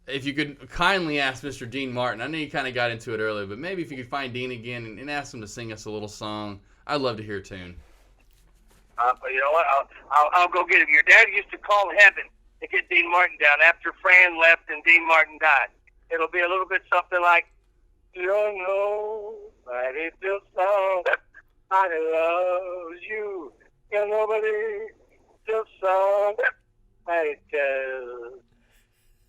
If you could kindly ask Mr. Dean Martin. I know you kind of got into it earlier, but maybe if you could find Dean again and ask him to sing us a little song. I'd love to hear a tune. You know what? I'll go get him. Your dad used to call heaven to get Dean Martin down after Fran left and Dean Martin died. It'll be a little bit something like, you don't know, but it feels somebody loves you. You nobody feels somebody does.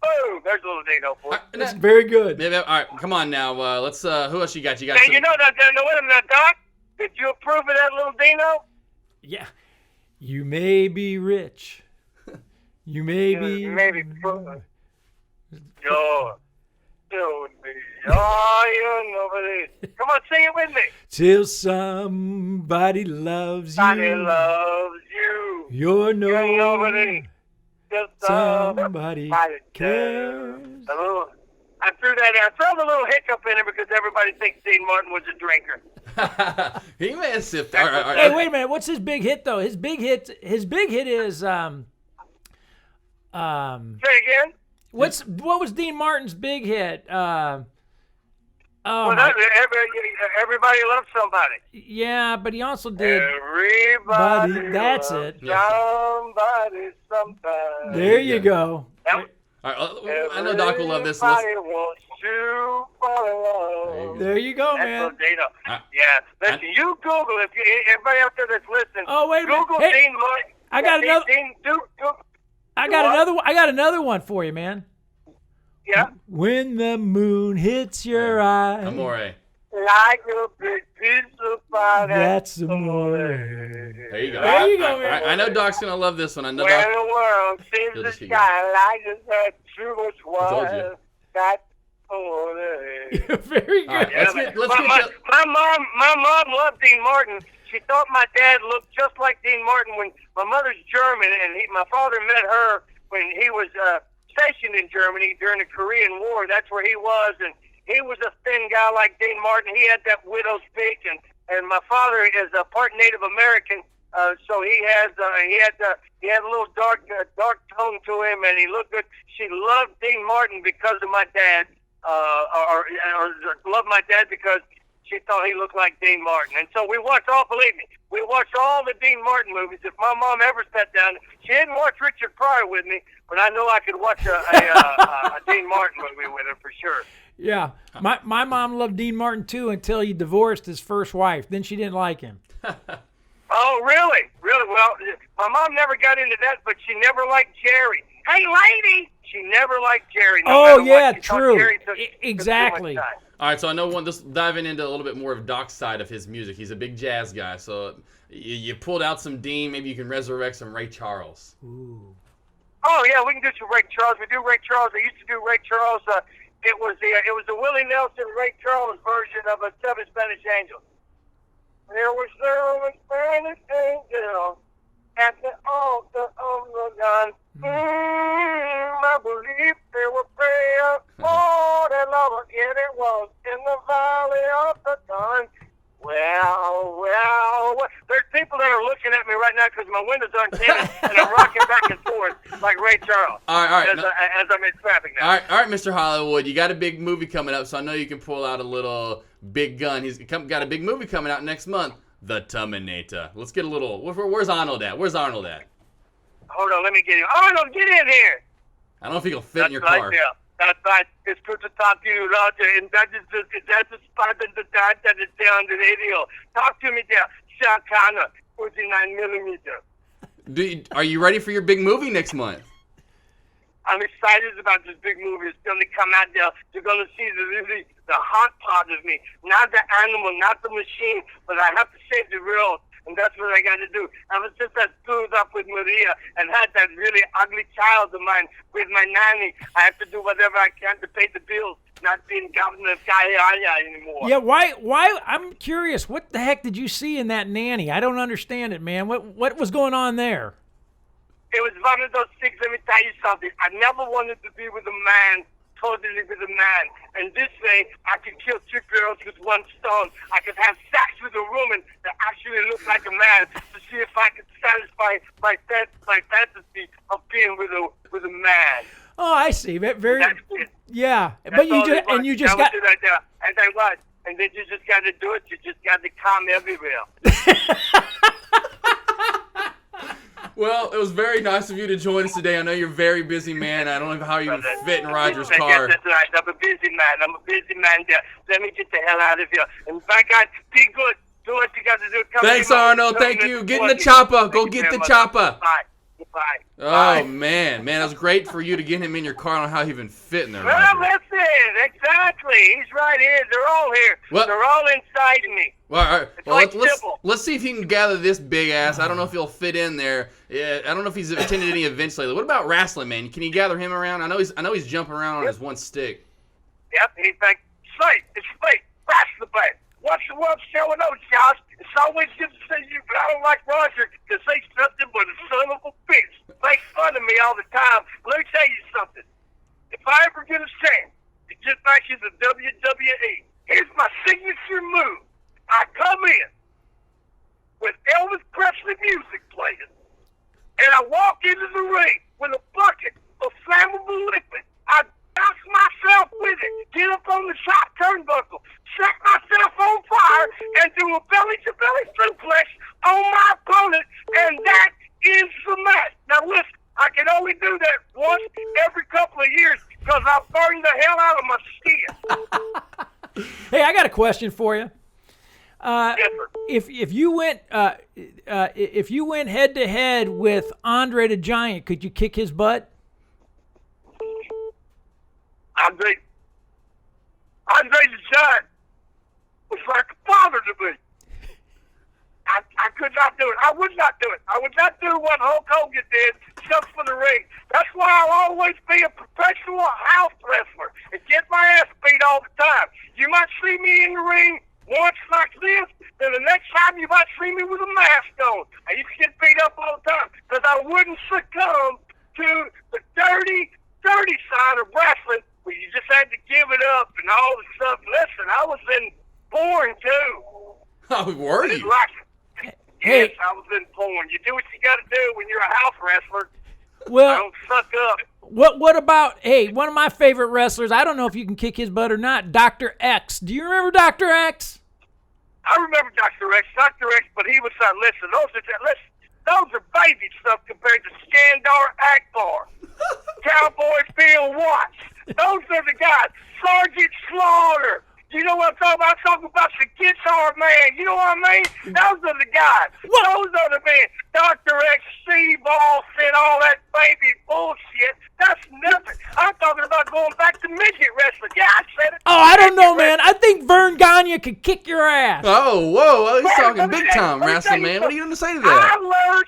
Boom! There's a little Dino for it. That's very good. Maybe, all right, come on now. Let's. Who else you got? You got. Hey, Some... you know that, wait a minute, Doc? Did you approve of that little Dino? Yeah. You may be rich. You may be. Maybe. You're doing me. Oh, you nobody. Come on, sing it with me. Till somebody loves you. Somebody loves you. You're nobody. Just somebody cares. I threw that out. Throw the little hiccup in it because everybody thinks Dean Martin was a drinker. He may have sipped. Hey, wait a minute. What's his big hit though? His big hit is Say again. what was Dean Martin's big hit? Everybody loves somebody. Yeah, but he also did. Everybody. That's loves it. Somebody sometime. There you go. All right, I know Doc will love this. Everybody wants to fall in love. There you go, That's man. Yeah, listen. You Google if everybody out there that's listening. Oh, wait a minute. Google Hey, Dean Martin. I got another. I got another one for you, man. Yeah. When the moon hits your eye. Amore. Like a big piece of pie. That's amore. There you go. There you go, All right, man. I know Doc's gonna love this one. I know When Doc. the world seems You'll to just keep shine like it's had too much told you. wine. That's Very good. All right, let's get my mom loved Dean Martin. She thought my dad looked just like Dean Martin. When my mother's German, and my father met her when he was stationed in Germany during the Korean War. That's where he was, and he was a thin guy like Dean Martin. He had that widow's peak, and my father is a part Native American, so he had a little dark tone to him, and he looked good. She loved Dean Martin because of my dad, or loved my dad because she thought he looked like Dean Martin. And so we watched believe me, we watched all the Dean Martin movies. If my mom ever sat down, she didn't watch Richard Pryor with me, but I know I could watch a Dean Martin movie with her for sure. Yeah. My mom loved Dean Martin, too, until he divorced his first wife. Then she didn't like him. Oh, really? Really? Well, my mom never got into that, but she never liked Jerry. Hey, lady! She never liked Jerry. Oh, yeah, true. Exactly. All right, so I know just diving into a little bit more of Doc's side of his music. He's a big jazz guy, so you pulled out some Dean. Maybe you can resurrect some Ray Charles. Ooh. Oh yeah, we can do some Ray Charles. We do Ray Charles. I used to do Ray Charles. It was the Willie Nelson Ray Charles version of a Seven Spanish Angels. There was seven Spanish angels at the altar of the gun. I believe they were praying for their lover, and it was in the valley of the Don. Well, there's people that are looking at me right now because my windows aren't tinted, and I'm rocking back and forth like Ray Charles. All right. As I'm in traffic now. All right, Mr. Hollywood, you got a big movie coming up, so I know you can pull out a little big gun. He's got a big movie coming out next month, The Terminator. Let's get a little. Where's Arnold at? Hold on, let me get him. Arnold, get in here. I don't know if he'll fit in your car. There. That's right. It's good to talk to you, Roger. And that's the spot that is there on the radio. Talk to me there. Sean Connor, 49 millimeter. Are you ready for your big movie next month? I'm excited about this big movie. It's going to come out there. You're going to see the hot part of me. Not the animal, not the machine, but I have to save the world. And that's what I got to do. Ever since I screwed up with Maria and had that really ugly child of mine with my nanny, I have to do whatever I can to pay the bills, not being governor of Kayaya anymore. Yeah, why? I'm curious. What the heck did you see in that nanny? I don't understand it, man. What was going on there? It was one of those things. Let me tell you something. I never wanted to be with a man, totally with a man. And this way, I could kill two girls with one stone. I could have sex with a woman that actually looked like a man to see if I could satisfy my fantasy of being with a man. Oh, I see. Very. That's it. Yeah, That's but you just got. Right there. And then what? And then you just got to do it. You just got to come everywhere. Well, it was very nice of you to join us today. I know you're a very busy man. I don't know how you would fit in Roger's car. Yes, that's right. I'm a busy man. There. Let me get the hell out of here. And by God, be good. Do what you got to do. Thanks, Arnold. Thank you. Get in the chopper. Go get the chopper. Bye. Oh, man, that was great for you to get him in your car. I don't know how he even fit in there. Well, Roger. listen, exactly. He's right here. They're all here. Well, they're all inside me. Well, all right. Well, let's see if he can gather this big ass. I don't know if he'll fit in there. Yeah, I don't know if he's attended any events lately. What about wrestling, man? Can you gather him around? I know he's jumping around on his one stick. Yep, he's like, it's fake. That's the bait. What's the world showing out, Josh? It's always good to say you. I don't like Roger to say something but a son of a bitch. Makes fun of me all the time. Let me tell you something. If I ever get a chance to get back into WWE, here's my signature move. I come in with Elvis Presley music playing, and I walk into the ring with a bucket of flammable liquid. I douse myself with it, get up on the top turnbuckle, set myself on fire, and do a belly-to-belly suplex on my opponent, and that is the match. Now listen, I can only do that once every couple of years because I burn the hell out of my skin. Hey, I got a question for you. Yes, If you went head to head with Andre the Giant, could you kick his butt? Andre the Giant was like a father to me. I could not do it. I would not do it. I would not do what Hulk Hogan did just for the ring. That's why I'll always be a professional house wrestler and get my ass beat You might see me in the ring once like this, then the next time you might see me with a mask on. I used to get beat up all the time because I wouldn't succumb to the dirty side of wrestling where you just had to give it up and all the stuff. Listen, I was in porn too. Oh, were you? Hey. Yes, I was in porn. You do what you got to do when you're a house wrestler. Well, Don't suck up. what about, hey, one of my favorite wrestlers, I don't know if you can kick his butt or not, Dr. X. Do you remember Dr. X? I remember Dr. X, but he was listen, those are baby stuff compared to Skandar Akbar, Cowboy Bill Watts. Those are the guys. Sergeant Slaughter. You know what I'm talking about? I'm talking about the guitar man. You know what I mean? Those are the guys. What? Those are the men. Dr. X, C-Ball, and all that baby bullshit. That's nothing. I'm talking about going back to midget wrestling. Yeah, I said it. Oh, I don't know, man. I think Vern Gagne could kick your ass. Oh, whoa. He's talking Let big me time tell you wrestling, man. What are you going to say to that?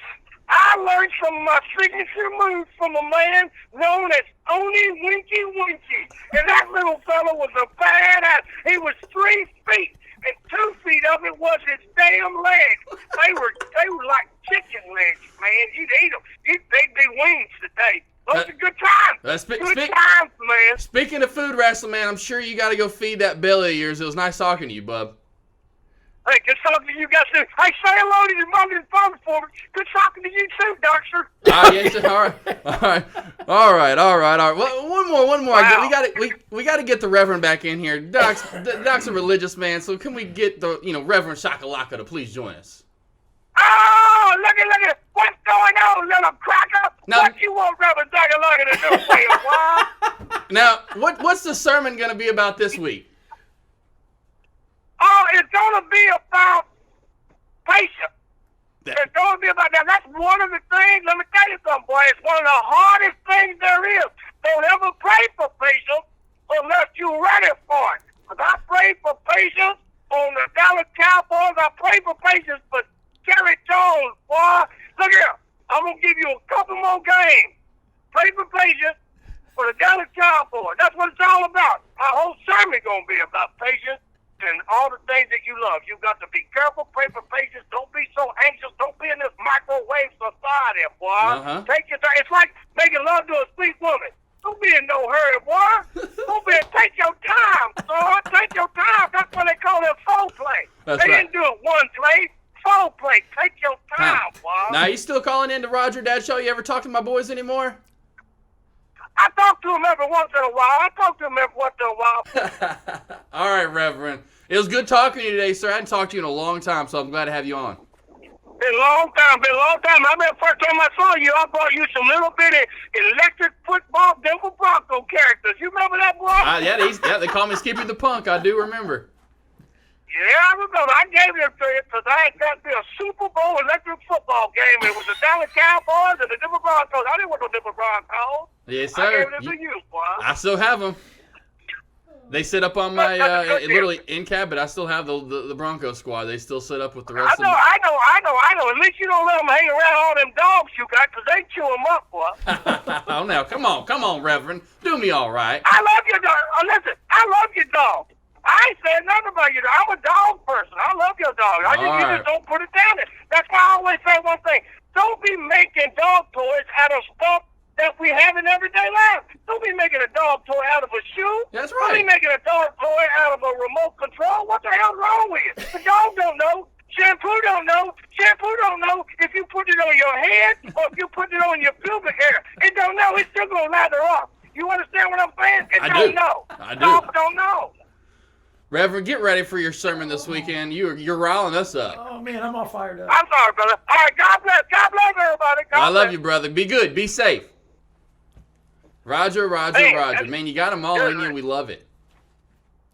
I learned some of my signature moves from a man known as Oni Winky Winky. And that little fellow was a badass. He was 3 feet, and 2 feet of it was his damn legs. They were like chicken legs, man. You'd eat them. They'd be wings today. Those are good times. Good times, man. Speaking of food wrestling, man, I'm sure you got to go feed that belly of yours. It was nice talking to you, bub. Hey, good talking to you guys too. Hey, say hello to your mom and father for me. Good talking to you too, Doctor. Yes, sir. All right. Well, one more. Wow. We got to get the Reverend back in here. Doc's a religious man, so can we get the Reverend Shakalaka to please join us? Oh, look at what's going on, little cracker? Now, what you want Reverend Shakalaka to do for you, boy? Now, what's the sermon going to be about this week? Oh, it's going to be about patience. It's going to be about that. That's one of the things. Let me tell you something, boy. It's one of the hardest things there is. Don't ever pray for patience unless you're ready for it. Because I prayed for patience on the Dallas Cowboys. I prayed for patience for Kerry Jones, boy. Look here. I'm going to give you a couple more games. Pray for patience for the Dallas Cowboys. That's what it's all about. My whole sermon is going to be about patience and all the things that you love. You got to be careful, pray for patience. Don't be so anxious. Don't be in this microwave society, boy. Take your time. It's like making love to a sweet woman. Don't be in no hurry, boy. Take your time, son. Take your time. That's what they call it foreplay. They didn't do it one play. Foreplay. Take your time, boy. Now, you still calling in to Roger Dad Show? You ever talk to my boys anymore? I talk to him every once in a while. All right, Reverend. It was good talking to you today, sir. I hadn't talked to you in a long time, so I'm glad to have you on. Been a long time. I remember the first time I saw you, I brought you some little bitty electric football Denver Bronco characters. You remember that, boy? Yeah, they call me Skippy the Punk. I do remember. Yeah, I remember. I gave it to you because I had got me a Super Bowl electric football game. It was the Dallas Cowboys and the Denver Broncos. I didn't want no Denver Broncos. Yes, sir. I gave it to you, boy. I still have them. They sit up on my literally in cab, but I still have the Bronco squad. They still sit up with the rest of them. I know. At least you don't let them hang around all them dogs you got, because they chew them up, boy. Oh, now, come on, Reverend. Do me all right. I love your dog. Oh, listen, I love your dog. I ain't saying nothing about your dog. I'm a dog person. I love your dog. You just don't put it down there. That's why I always say one thing. Don't be making dog toys out of stuff that we have in everyday life. Don't be making a dog toy out of a shoe. That's right. Don't be making a dog toy out of a remote control. What the hell's wrong with you? The dog don't know. Shampoo don't know. Shampoo don't know if you put it on your head or if you put it on your pubic hair. It don't know. It's still going to lather up. You understand what I'm saying? It don't know. I do. Dogs don't know. Reverend, get ready for your sermon this weekend. You're riling us up. Oh, man, I'm all fired up. I'm sorry, brother. All right, God bless. God bless everybody. I love you, brother. Be good. Be safe. Roger. Man, you got them all in you. We love it.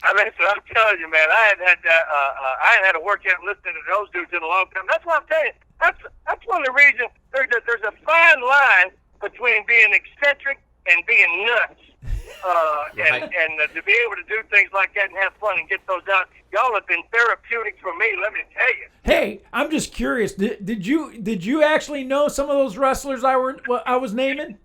I mean, so I'm telling you, man, I ain't had to work out listening to those dudes in a long time. That's what I'm telling you. That's one of the reasons there's a fine line between being eccentric and being nuts. Right. And to be able to do things like that and have fun and get those out, y'all have been therapeutic for me. Let me tell you. Hey, I'm just curious. Did you actually know some of those wrestlers I was naming?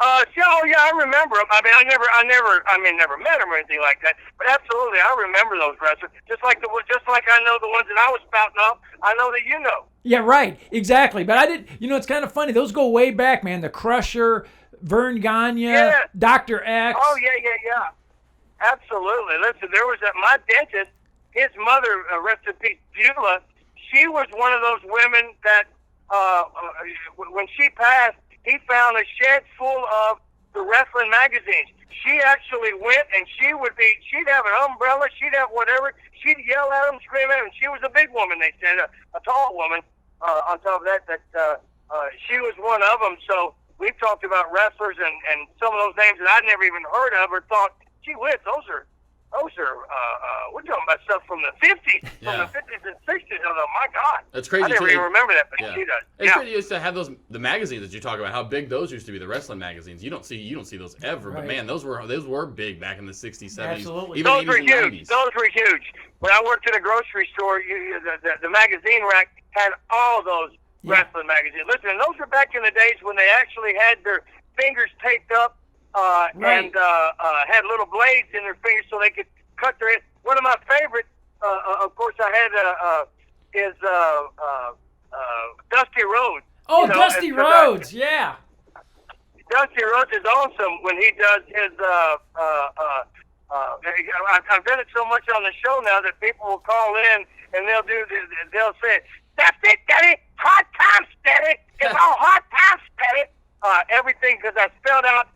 Yeah, I remember him. I mean, never met him or anything like that. But absolutely, I remember those wrestlers. Just like I know the ones that I was spouting off. I know that you know. Yeah, right. Exactly. But I did. You know, it's kind of funny. Those go way back, man. The Crusher, Vern Gagne, Yeah. Dr. X. Oh yeah. Absolutely. Listen, there was my dentist. His mother, rest in peace, Beulah. She was one of those women that, when she passed, he found a shed full of the wrestling magazines. She actually went and she'd have an umbrella, she'd have whatever, she'd yell at him, scream at him. She was a big woman, they said, a tall woman. On top of that, she was one of them. So we've talked about wrestlers and some of those names that I'd never even heard of or thought, gee whiz, those are we're talking about stuff from the 50s, from the 50s and 60s. I thought, my God. That's crazy. I never even remember that, but she does. It's crazy used to have the magazines that you talk about, how big those used to be, the wrestling magazines. You don't see those ever, Right. But man, those were big back in the 60s, 70s. Absolutely. Even Those were 80s and huge. 90s. Those were huge. When I worked in a grocery store, the magazine rack had all those wrestling magazines. Listen, and those were back in the days when they actually had their fingers taped up and had little blades in their fingers so they could cut their head. One of my favorites, of course, I had is Dusty Rhodes. Oh, You know, Dusty and- Rhodes. Yeah. Dusty Rhodes is awesome when he does his. I've done it so much on the show now that people will call in and they'll say, "That's it, Daddy. Hard times, Daddy. It's all hard times, Daddy." Everything because I spelled out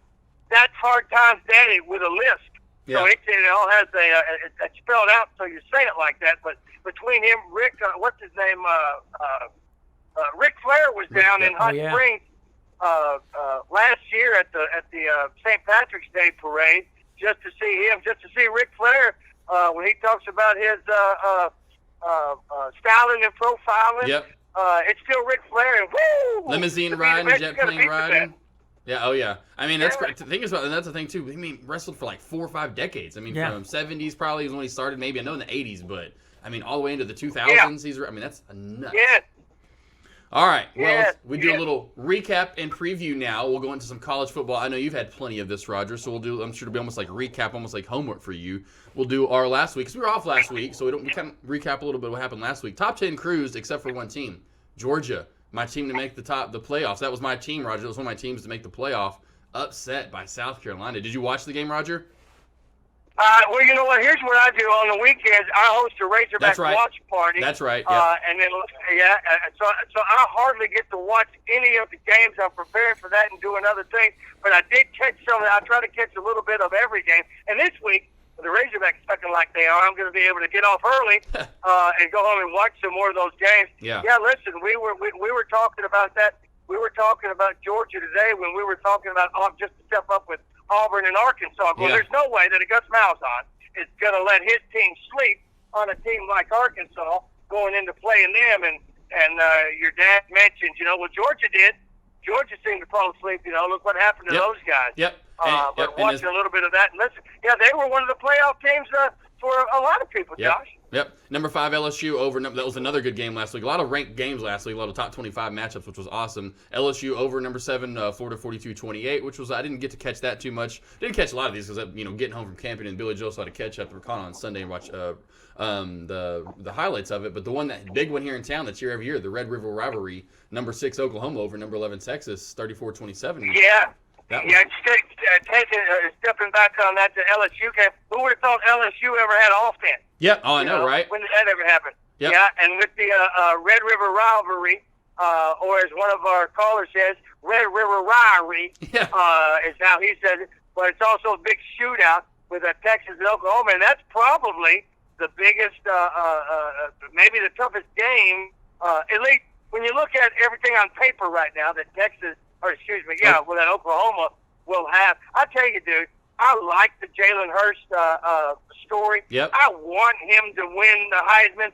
"That's hard times, Daddy" with a lisp. Yeah. So it all has it's spelled out, so you say it like that. But between him, Rick, what's his name? Ric Flair was down in Hot Springs last year at the St. Patrick's Day parade just to see Ric Flair when he talks about his styling and profiling. Yep. It's still Ric Flair and woo! Limousine riding, jet plane riding. Yeah, oh yeah. I mean, that's great. The thing is, and that's the thing too. I mean, wrestled for like 4 or 5 decades. I mean, from 70s probably is when he started. Maybe I know in the 80s, but I mean, all the way into the 2000s. He's. I mean, that's a nuts. Yeah. All right. Well, we do a little recap and preview now. We'll go into some college football. I know you've had plenty of this, Roger. So we'll do. I'm sure it'll be almost like recap, almost like homework for you. We'll do our last week because we were off last week, so we kind of recap a little bit of what happened last week. Top 10 cruised except for one team, Georgia. My team to make the playoffs. That was my team, Roger. That was one of my teams to make the playoff. Upset by South Carolina. Did you watch the game, Roger? Well, you know what? Here's what I do on the weekends. I host a Razorback watch party. That's right. Yep. And then, so I hardly get to watch any of the games. I'm preparing for that and doing other things. But I did catch some. I try to catch a little bit of every game. And this week, with the Razorbacks sucking like they are, I'm going to be able to get off early and go home and watch some more of those games. Yeah. Yeah. Listen, we were talking about that. We were talking about Georgia today when we were talking about just to step up with Auburn and Arkansas. Well, there's no way that a Gus Malzahn is going to let his team sleep on a team like Arkansas going into playing them. And your dad mentioned, what Georgia did. Georgia seemed to fall asleep. Look what happened to those guys. Yep. But watching a little bit of that. And listen, they were one of the playoff teams for a lot of people, Josh. Yep. Number 5 LSU over. That was another good game last week. A lot of ranked games last week. A lot of top 25 matchups, which was awesome. LSU over number 7, Florida 42-28, which was I didn't get to catch that too much. Didn't catch a lot of these because getting home from camping and Billy Joe, so I had to catch up. We're caught on Sunday and watch the highlights of it. But the big one here in town that's here every year, the Red River rivalry. Number 6 Oklahoma over number 11 Texas, 34-27. Yeah. Stepping back on that to LSU game, who would have thought LSU ever had offense? Yep. Oh, I know, right? When did that ever happen? Yep. Yeah, and with the Red River rivalry, or as one of our callers says, Red River rivalry, is how he says it. But it's also a big shootout with Texas and Oklahoma, and that's probably the biggest, maybe the toughest game, at least when you look at everything on paper right now that Texas, that Oklahoma will have. I tell you, dude, I like the Jalen Hurst story. Yep. I want him to win the Heisman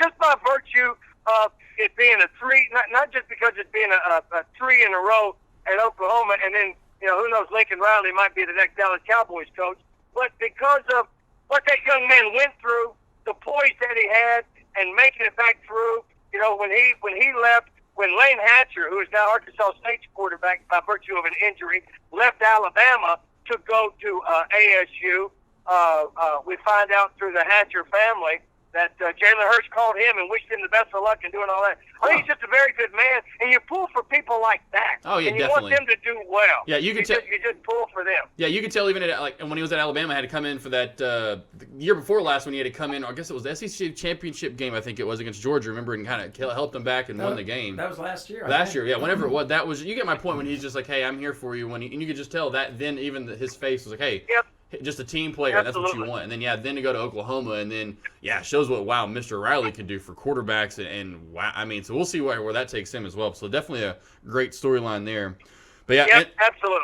just by virtue of it being a 3, not just because it's being a 3 in a row at Oklahoma, and then who knows, Lincoln Riley might be the next Dallas Cowboys coach, but because of what that young man went through, the poise that he had, and making it back through. When he left when Lane Hatcher, who is now Arkansas State's quarterback by virtue of an injury, left Alabama to go to ASU, we find out through the Hatcher family that Jalen Hurts called him and wished him the best of luck and doing all that. I think he's just a very good man, and you pull for people like that. Oh, yeah, and you definitely. want them to do well. Yeah, you can tell. You just pull for them. Yeah, you could tell even when he was at Alabama, had to come in for that the year before last when he had to come in. I guess it was the SEC championship game. I think it was against Georgia. Remember, and kind of helped them back and won the game. That was last year. Last year, yeah. Whenever it was, that was. You get my point when he's just like, "Hey, I'm here for you." And you could just tell that. Then even his face was like, "Hey." Yep. Just a team player. Absolutely. That's what you want. And then, then to go to Oklahoma, and then, shows what, Mr. Riley could do for quarterbacks. And wow, I mean, so we'll see where that takes him as well. So definitely a great storyline there. But yeah, yep, absolutely.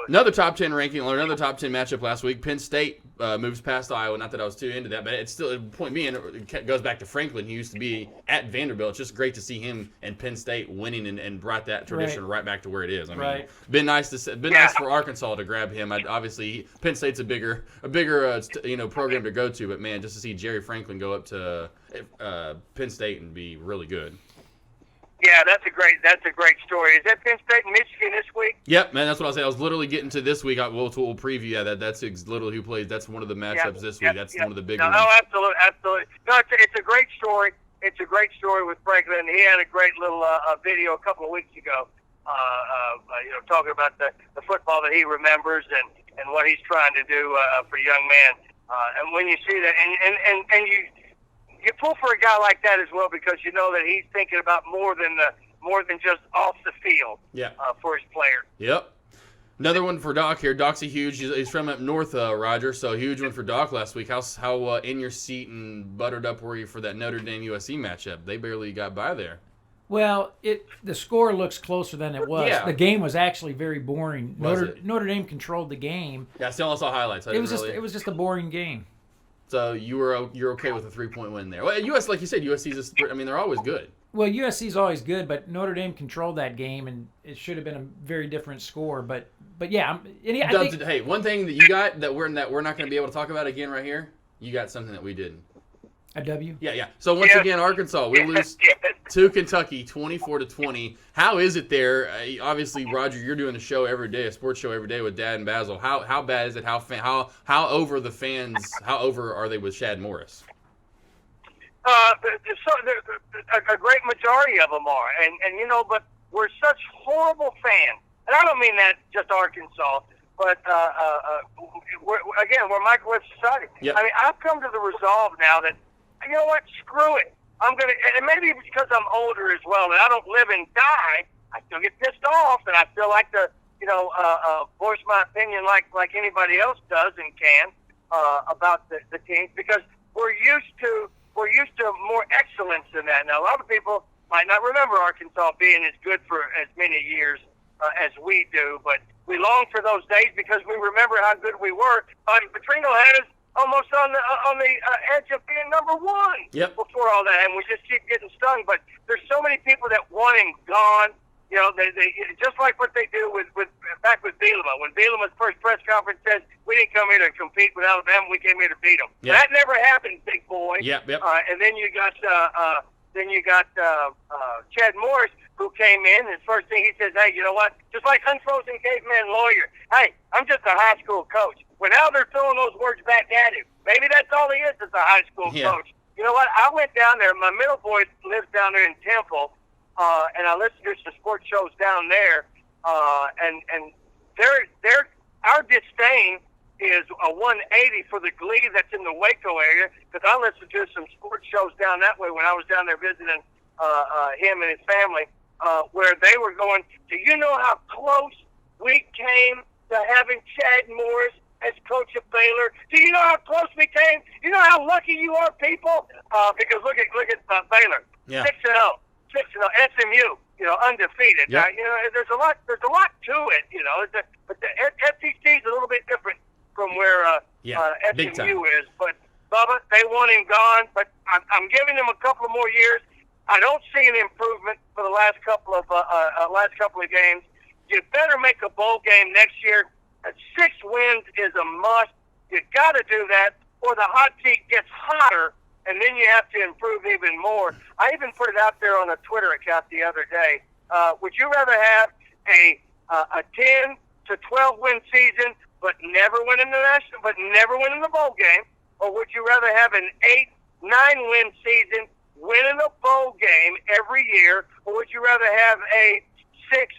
Another top 10 ranking, or another top 10 matchup last week. Penn State moves past Iowa. Not that I was too into that, but it's still, point being, it goes back to Franklin. He used to be at Vanderbilt. It's just great to see him and Penn State winning and brought that tradition right back to where it is. I mean, been nice for Arkansas to grab him. Obviously, Penn State's a bigger program to go to, but man, just to see Jerry Franklin go up to Penn State and be really good. Yeah, that's a great story. Is that Penn State and Michigan this week? Yep, man, that's what I was saying. I was literally getting to this week. We'll preview. Yeah, that's literally who plays. That's one of the matchups this week. That's one of the big ones. Oh, absolutely. No, it's a great story. It's a great story with Franklin. He had a great little video a couple of weeks ago, talking about the football that he remembers and what he's trying to do for young men. And when you see that, and you pull for a guy like that as well, because you know that he's thinking about more than just off the field. Yeah. For his player. Yep. Another one for Doc here. Doc's a huge. He's from up north, Roger. So huge one for Doc last week. How in your seat and buttered up were you for that Notre Dame USC matchup? They barely got by there. Well, the score looks closer than it was. Yeah. The game was actually very boring. Was Notre Dame controlled the game. Yeah, I still saw highlights. It was just a boring game. So you're okay with a 3-point win there. Well, like you said, USC's. They're always good. Well, USC's always good, but Notre Dame controlled that game, and it should have been a very different score. But yeah, I think, hey, one thing that you got that we're not going to be able to talk about again right here. You got something that we didn't. A W? Yeah. So once again, Arkansas, we lose to Kentucky, 24-20. How is it there? Obviously, Roger, you're doing a show every day, a sports show every day with Dad and Basil. How bad is it? How over the fans? How over are they with Shad Morris? A great majority of them are, and but we're such horrible fans, and I don't mean that just Arkansas, but we're microwave society. Yep. I mean, I've come to the resolve now that, you know what, screw it. I'm gonna, and maybe it's because I'm older as well, and I don't live and die. I still get pissed off, and I still like to, voice my opinion like anybody else does and can about the teams, because we're used to more excellence than that. Now, a lot of people might not remember Arkansas being as good for as many years as we do, but we long for those days because we remember how good we were. Petrino had us almost on the edge of being number one before all that, and we just keep getting stung. But there's so many people that want him gone. They just like what they do with back with Bielema. When Bielema's first press conference says, "We didn't come here to compete with Alabama. We came here to beat them." Yeah. That never happened, big boy. Yep. And then you got Chad Morris, who came in, and first thing he says, "Hey, you know what? Just like unfrozen caveman lawyer. Hey, I'm just a high school coach." Well, now they're throwing those words back at him. Maybe that's all he is, just a high school coach. You know what? I went down there. My middle boy lives down there in Temple. And I listen to some sports shows down there, and our disdain is a 180 for the glee that's in the Waco area, because I listened to some sports shows down that way when I was down there visiting him and his family, where they were going, do you know how close we came to having Chad Morris as coach of Baylor? Do you know how close we came? You know how lucky you are, people? Because look at Baylor, 6-0. 6-0, SMU, undefeated. Yep. There's a lot to it, but the SEC is a little bit different from where SMU is. But Bubba, they want him gone, but I'm giving him a couple of more years. I don't see an improvement for the last couple of games. You better make a bowl game next year. 6 wins is a must. You got to do that, or the hot seat gets hotter and then you have to improve even more. I even put it out there on a Twitter account the other day. Would you rather have a 10 to 12 win season, but never win in the bowl game, or would you rather have an 8-9 win season, win in a bowl game every year, or would you rather have a 6-7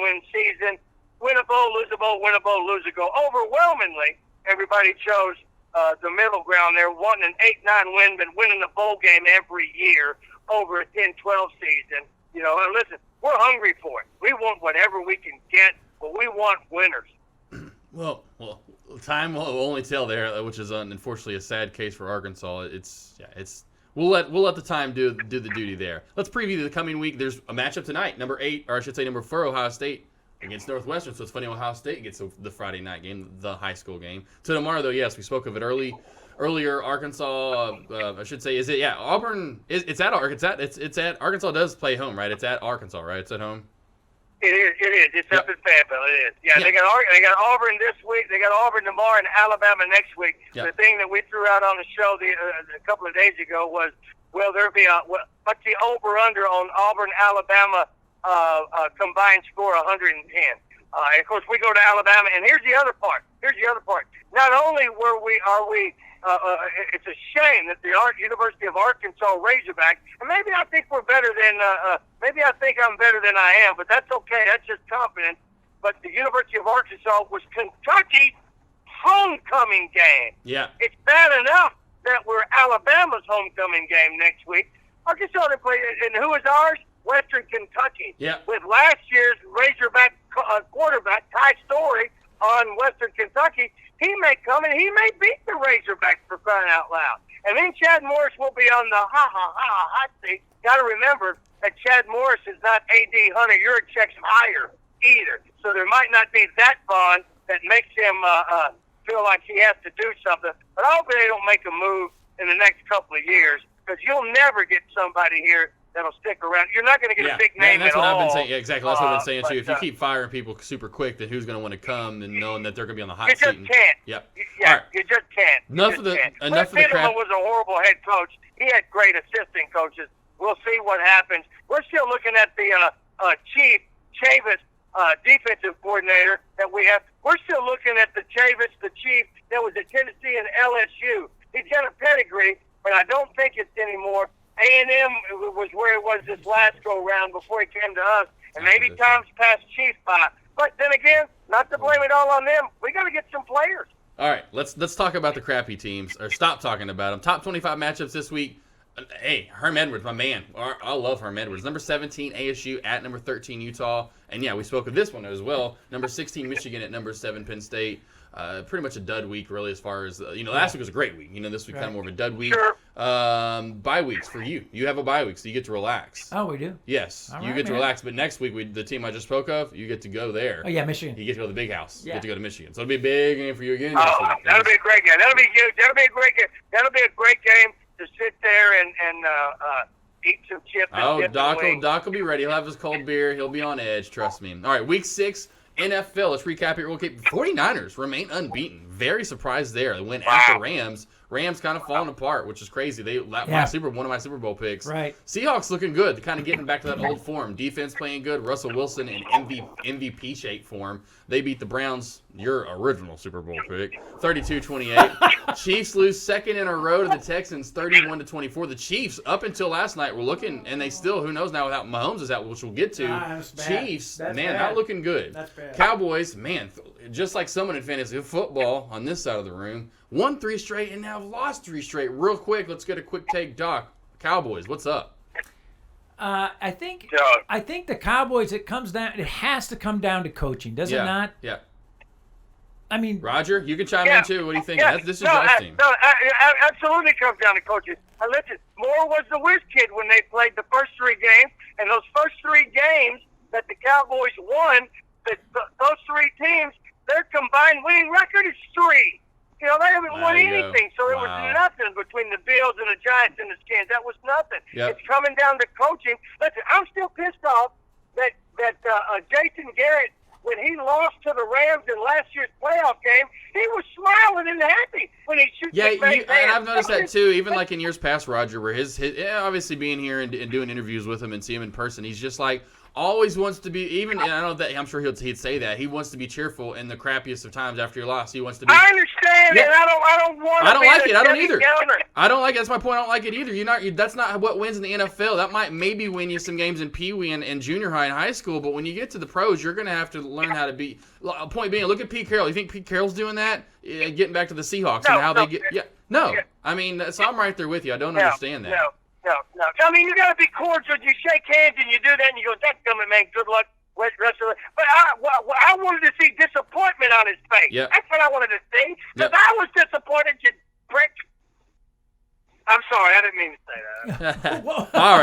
win season, win a bowl, lose a bowl, win a bowl, lose a bowl? Overwhelmingly, everybody chose the middle ground there, wanting an 8-9 win, but winning the bowl game every year over a 10-12 season. You know, and listen, we're hungry for it. We want whatever we can get, but we want winners. Well, time will only tell there, which is unfortunately a sad case for Arkansas. We'll let the time do the duty there. Let's preview the coming week. There's a matchup tonight, number 4 Ohio State against Northwestern. So it's funny Ohio State gets the Friday night game, the high school game. So tomorrow, though, yes, we spoke of it earlier. Arkansas, I should say, is it? Yeah, Auburn. It's at Arkansas does play home, right? It's at Arkansas, right? It's at home. It is. It's up in Fayetteville. It is. Yeah, they got Auburn this week. They got Auburn tomorrow and Alabama next week. Yeah. The thing that we threw out on the show a couple of days ago was, will there be what's the over/under on Auburn-Alabama combined score 110? And of course, we go to Alabama, and here's the other part. Not only are we it's a shame that the University of Arkansas Razorbacks, and maybe I think we're better than, maybe I think I'm better than I am, but that's okay. That's just confidence. But the University of Arkansas was Kentucky's homecoming game. Yeah. It's bad enough that we're Alabama's homecoming game next week. Arkansas to play, and who is ours? Western Kentucky. Yeah. With last year's Razorback quarterback, Ty Story, on Western Kentucky, he may come and he may beat the Razorbacks, for crying out loud. And then Chad Morris will be on the hot seat. Got to remember that Chad Morris is not A.D. Hunter. Yurichek's higher either. So there might not be that bond that makes him feel like he has to do something. But I hope they don't make a move in the next couple of years, because you'll never get somebody here that'll stick around. You're not going to get a big name that's at what all. I've been saying. Yeah, exactly. That's what I've been saying, too. If you but, keep firing people super quick, then who's going to want to come and knowing that they're going to be on the hot you seat? just can't. Yep. Yeah, All right. you just can't. Enough of the crap. was a horrible head coach. He had great assistant coaches. We'll see what happens. We're still looking at the Chief Chavis defensive coordinator that we have. We're still looking at the Chavis, the Chief that was at Tennessee and LSU. He's got a pedigree, but I don't think it's anymore. A&M was where it was this last go-round before he came to us, and maybe time's passed Chief by. But then again, not to blame it all on them. We got to get some players. All right, let's talk about the crappy teams, or stop talking about them. Top 25 matchups this week. Hey, Herm Edwards, my man. I love Herm Edwards. Number 17, ASU at number 13, Utah. And yeah, we spoke of this one as well. Number 16, Michigan at number 7, Penn State. Pretty much a dud week, really, as far as, last week was a great week. This week kind of more of a dud week. Sure. Bye weeks for you. You have a bye week, so you get to relax. Oh, we do? Yes, All you right, get to man. relax. But next week, the team I just spoke of, you get to go there. Oh, yeah, Michigan. You get to go to the big house. You Yeah. get to go to Michigan. So it'll be a big game for you again next week. That'll be a great game. That'll be huge. That'll be a great game. That'll be a great game to sit there and eat some chips. Oh, and Doc will be ready. He'll have his cold beer. He'll be on edge. Trust me. All right, week 6, NFL. Let's recap it real quick. 49ers remain unbeaten. Very surprised there. They went at the Rams. Rams kind of falling apart, which is crazy. One of my Super Bowl picks. Right. Seahawks looking good. They're kind of getting back to that old form. Defense playing good. Russell Wilson in MVP shape form. They beat the Browns, your original Super Bowl pick, 32-28. Chiefs lose second in a row to the Texans, 31-24. The Chiefs, up until last night, were looking, and they still, who knows now without Mahomes is out, which we'll get to. That's bad. Chiefs, That's man, bad. not looking good. That's bad. Cowboys, man, just like someone in fantasy football on this side of the room, won 3 straight and now have lost 3 straight. Real quick, let's get a quick take, Doc. Cowboys, what's up? I think the Cowboys, it has to come down to coaching, does it not? Yeah. I mean, Roger, you can chime in too. What do you think? Yeah. This is y'all's team. Absolutely comes down to coaching. Listen, Moore was the whiz kid when they played the first 3 games, and those first 3 games that the Cowboys won, those 3 teams, their combined winning record is 3. They haven't won anything, so it was nothing between the Bills and the Giants and the Skins. That was nothing. Yep. It's coming down to coaching. Listen, I'm still pissed off that Jason Garrett when he lost to the Rams in last year's playoff game, he was smiling and happy when he shoots. Yeah, and I've noticed that too. Even like in years past, Roger, where his obviously being here and doing interviews with him and see him in person, he's just like always wants to be. Even and I know that I'm sure he'd say that he wants to be cheerful in the crappiest of times after your loss. He wants to be. I understand, and I don't want. I don't like it. I don't Debbie either. Downer. I don't like it. That's my point. I don't like it either. That's not what wins in the NFL. That might maybe win you some games in Pee Wee and junior high and high school, but when you get to the pros, you're going to have to learn how to be. Point being, look at Pete Carroll. You think Pete Carroll's doing that? Getting back to the Seahawks and how they get. Yeah, no. I mean, so I'm right there with you. I don't understand that. No. I mean, you got to be cordial. You shake hands and you do that, and you go, "That's coming, man. Good luck." Rest of it. But I wanted to see disappointment on his face. Yep. That's what I wanted to see. Because Yep. I was disappointed, you prick. I'm sorry, I didn't mean to say that. All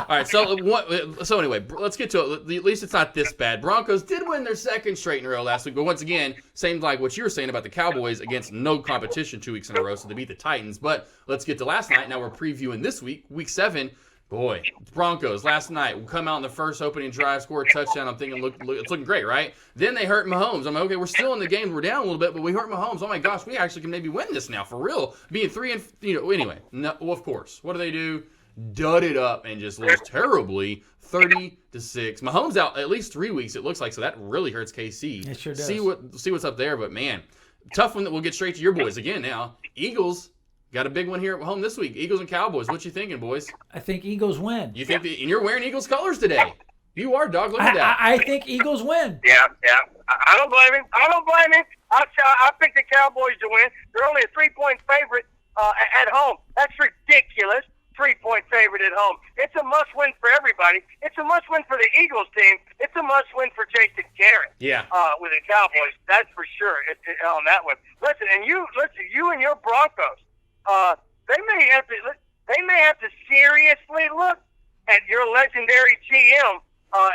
right. So anyway, let's get to it. At least it's not this bad. Broncos did win their second straight in a row last week, but once again, same like what you were saying about the Cowboys against no competition 2 weeks in a row, so they beat the Titans. But let's get to last night. Now we're previewing this week, Week 7. Boy, Broncos last night will come out in the first opening drive, score a touchdown. I'm thinking, it's looking great, right? Then they hurt Mahomes. I'm like, okay, we're still in the game. We're down a little bit, but we hurt Mahomes. Oh my gosh, we actually can maybe win this now for real. Being 3 and anyway. No, well, of course. What do? Dud it up and just lose terribly, 30-6. Mahomes out at least 3 weeks. It looks like, so that really hurts KC. It sure does. See what's up there, but man, tough one that we'll get straight to your boys again now. Eagles. Got a big one here at home this week. Eagles and Cowboys. What you thinking, boys? I think Eagles win. You think and you're wearing Eagles colors today. You are, dog. Look at that. I think Eagles win. Yeah. I don't blame him. I picked the Cowboys to win. They're only a 3-point favorite at home. That's ridiculous. 3-point favorite at home. It's a must-win for everybody. It's a must-win for the Eagles team. It's a must-win for Jason Garrett. Yeah. With the Cowboys, that's for sure. On that one. Listen, you and your Broncos. They may have to seriously look at your legendary GM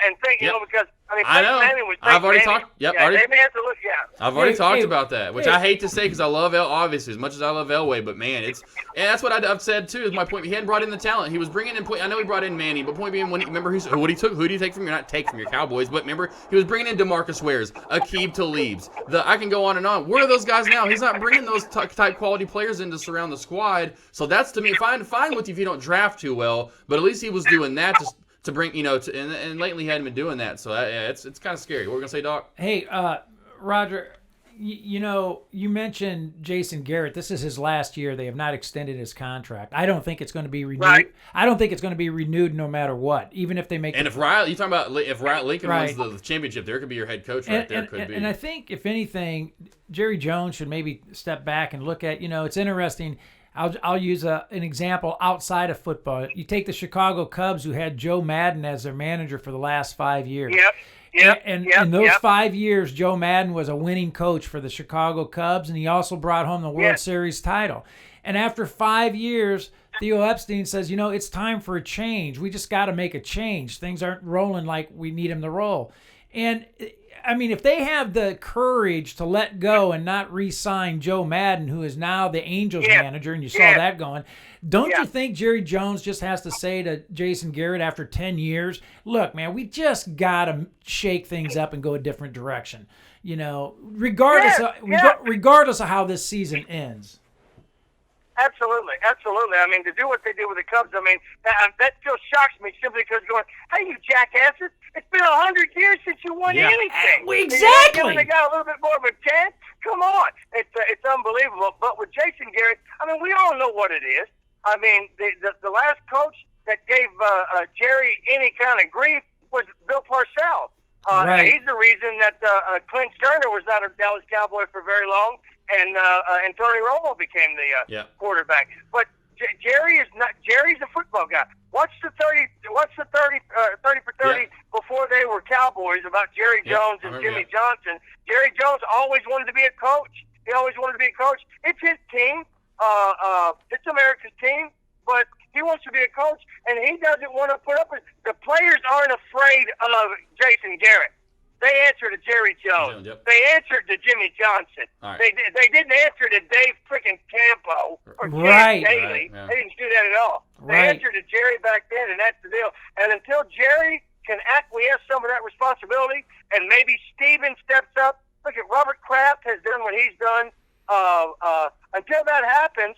and think, Yep. because I know. I've already talked. Yep. Yeah, they may have to look. Yeah. I've already talked about that, which I hate to say because I love obviously as much as I love Elway, but man, and that's what I've said too. Is my point. He hadn't brought in the talent. He was bringing in. I know he brought in Manning, but point being, remember who he took? Who did he take from you? Not take from your Cowboys, but remember he was bringing in DeMarcus Wares, Aqib Talib's. I can go on and on. Where are those guys now? He's not bringing those type quality players in to surround the squad. So that's to me fine with you if you don't draft too well, but at least he was doing that to bring, and lately he hadn't been doing that. So it's kind of scary. What were we gonna say, Doc? Hey, Roger, you mentioned Jason Garrett. This is his last year. They have not extended his contract. I don't think it's going to be renewed. Right. I don't think it's going to be renewed no matter what, even if they make. And if Riley, you talking about if Lincoln wins the championship, there could be your head coach right there. And I think if anything, Jerry Jones should maybe step back and look at. It's interesting. I'll use an example outside of football. You take the Chicago Cubs, who had Joe Madden as their manager for the last 5 years. Yep. And in those 5 years, Joe Madden was a winning coach for the Chicago Cubs, and he also brought home the World Series title. And after 5 years, Theo Epstein says, it's time for a change. We just got to make a change. Things aren't rolling like we need them to roll. And if they have the courage to let go and not re-sign Joe Madden, who is now the Angels manager, and you saw that going, don't you think Jerry Jones just has to say to Jason Garrett after 10 years, look, man, we just got to shake things up and go a different direction, regardless of how this season ends. Absolutely. To do what they did with the Cubs, that still shocks me simply because going, hey, you jackasses, it's been 100 years since you won anything. Exactly. They got a little bit more of a chance. Come on. It's unbelievable. But with Jason Garrett, we all know what it is. The last coach that gave Jerry any kind of grief was Bill Parcells. Right. He's the reason that Clint Sterner was not a Dallas Cowboy for very long. And Tony Romo became the quarterback. But Jerry's a football guy. Watch the 30 for 30 before they were Cowboys about Jerry Jones and Jimmy Johnson. Jerry Jones always wanted to be a coach. He always wanted to be a coach. It's his team. It's America's team. But he wants to be a coach, and he doesn't want to put up with the players aren't afraid of Jason Garrett. They answer to Jerry Jones. They answered to Jimmy Johnson. Right. They didn't answer to Dave freaking Campo or Right. Dave Daly. Right. They didn't do that at all. They Right. answered to Jerry back then, and that's the deal. And until Jerry can acquiesce some of that responsibility, and maybe Steven steps up. Look at Robert Kraft has done what he's done. Until that happens,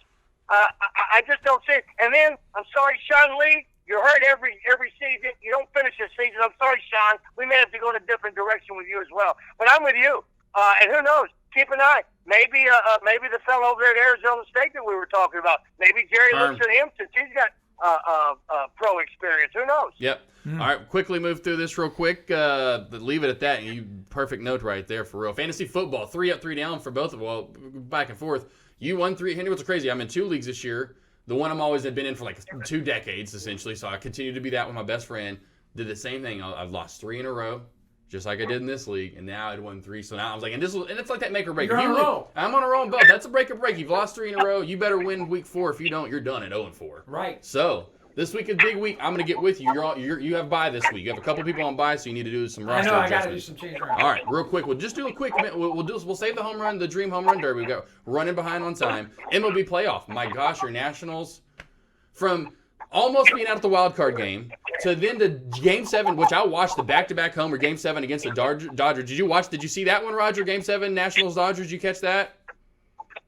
I just don't see it. And then, I'm sorry, Sean Lee, you're hurt every season. You don't finish the season. I'm sorry, Sean. We may have to go in a different direction with you as well. But I'm with you. And who knows? Keep an eye. Maybe the fellow over there at Arizona State that we were talking about. Maybe Jerry looks at him since he's got pro experience. Who knows? Yep. All right, quickly move through this real quick. Leave it at that. You perfect note right there for real. Fantasy football, 3 up, 3 down for both of them. Well, back and forth. You won 3. Henry, what's crazy? I'm in 2 leagues this year. The one I'm always had been in for like 2 decades essentially. So I continue to be that with my best friend. Did the same thing. I've lost 3 in a row, just like I did in this league, and now I'd won 3. So now I was like, and it's like that make or break. You're on a roll. I'm on a roll, Bob. That's a break or break. You've lost 3 in a row. You better win week 4. If you don't, you're done at 0-4. Right. So this week is a big week. I'm gonna get with you. You have bye this week. You have a couple people on bye, so you need to do some roster I adjustments. got to do some change around. All right, real quick. We'll just do a quick. We'll save the home run, the dream home run derby. We got running behind on time. MLB playoff. My gosh, your Nationals from almost being out of the wild card game to then the Game 7, which I watched the back-to-back homer Game 7 against the Dodgers. Did you see that one, Roger? Game 7 Nationals Dodgers. Did you catch that?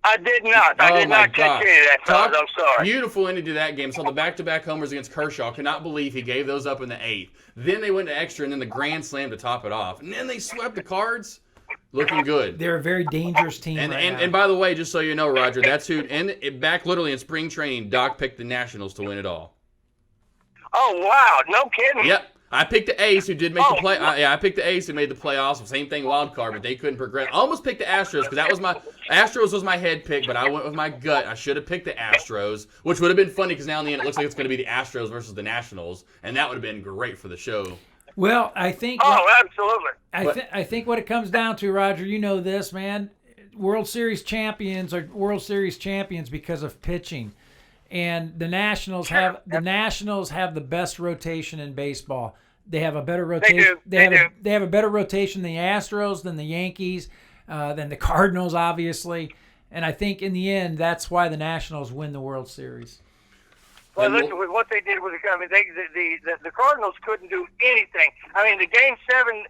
I did not. I did not catch any of that, fellas. I'm sorry. Beautiful ending to that game. So the back-to-back homers against Kershaw. Could not believe he gave those up in the 8th. Then they went to extra, and then the grand slam to top it off. And then they swept the Cards. Looking good. They're a very dangerous team right now. And by the way, just so you know, Roger, that's who. And back literally in spring training, Doc picked the Nationals to win it all. Oh wow! No kidding. Yep. I picked the A's who did make the play. I picked the A's who made the playoffs. Same thing, wild card, but they couldn't progress. I almost picked the Astros because Astros was my head pick, but I went with my gut. I should have picked the Astros, which would have been funny because now in the end it looks like it's going to be the Astros versus the Nationals, and that would have been great for the show. Well, I think. Oh, absolutely. I think what it comes down to, Roger, you know this, man. World Series champions are World Series champions because of pitching, and the Nationals have the best rotation in baseball. They have a better rotation. They have a better rotation than the Astros, than the Yankees, than the Cardinals, obviously. And I think in the end, that's why the Nationals win the World Series. Well, listen, with what they did with the Cardinals couldn't do anything. I mean, the Game 7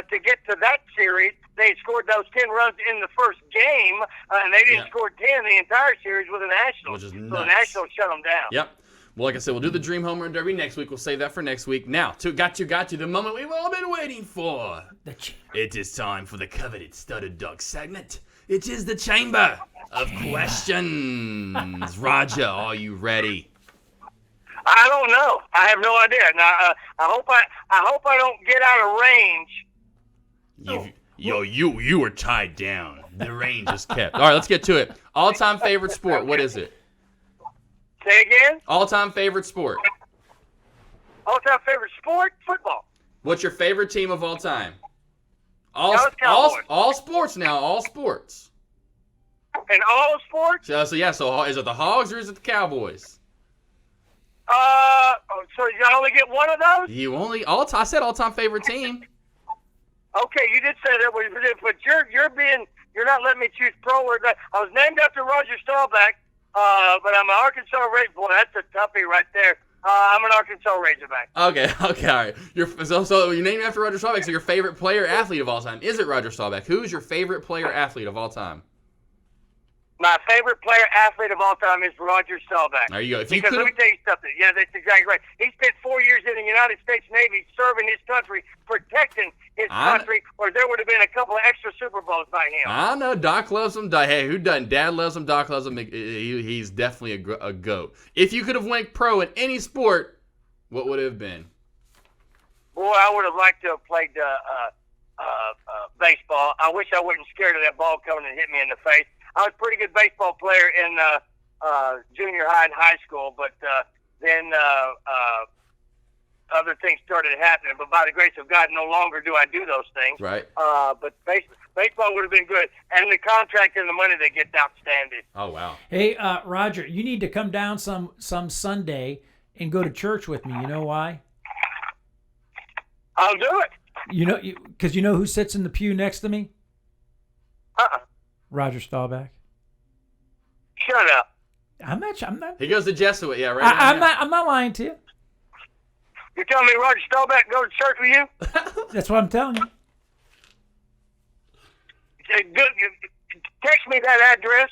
to get to that series, they scored those 10 runs in the first game, and they didn't score 10 the entire series with the Nationals. Which is nuts. So the Nationals shut them down. Yep. Well, like I said, we'll do the Dream Home Run Derby next week. We'll save that for next week. Now, got to the moment we've all been waiting for. It is time for the coveted studded Dud Segment. It is the Chamber of Questions. Roger, are you ready? I don't know. I have no idea. Now, I hope I don't get out of range. You are tied down. The range is kept. All right, let's get to it. All-time favorite sport. What is it? Say again? All-time favorite sport. All-time favorite sport? Football. What's your favorite team of all time? All sports now. All sports. And all sports? So is it the Hogs or is it the Cowboys? So you only get one of those? I said all-time favorite team. Okay, you did say that, but you're not letting me choose pro or that. I was named after Roger Staubach, but I'm an Arkansas Razorback. Boy, that's a toughie right there. I'm an Arkansas Razorback. Okay, all right. So you're named after Roger Staubach. So your favorite player athlete of all time is it Roger Staubach? Who's your favorite player athlete of all time? My favorite player athlete of all time is Roger Staubach. There you go. Let me tell you something. Yeah, that's exactly right. He spent 4 years in the United States Navy serving his country, protecting his country, or there would have been a couple of extra Super Bowls by him. I know. Doc loves him. Hey, who doesn't? Dad loves him. Doc loves him. He's definitely a GOAT. If you could have went pro in any sport, what would it have been? Boy, I would have liked to have played baseball. I wish I wasn't scared of that ball coming and hit me in the face. I was a pretty good baseball player in junior high and high school, but then other things started happening. But by the grace of God, no longer do I do those things. Right. But baseball would have been good. And the contract and the money they get outstanding. Oh, wow. Hey, Roger, you need to come down some Sunday and go to church with me. You know why? I'll do it. Because you know who sits in the pew next to me? Roger Staubach. Shut up. I'm not. He goes to Jesuit, yeah, right? I'm not lying to you. You're telling me Roger Staubach go to church with you? That's what I'm telling you. Text me that address.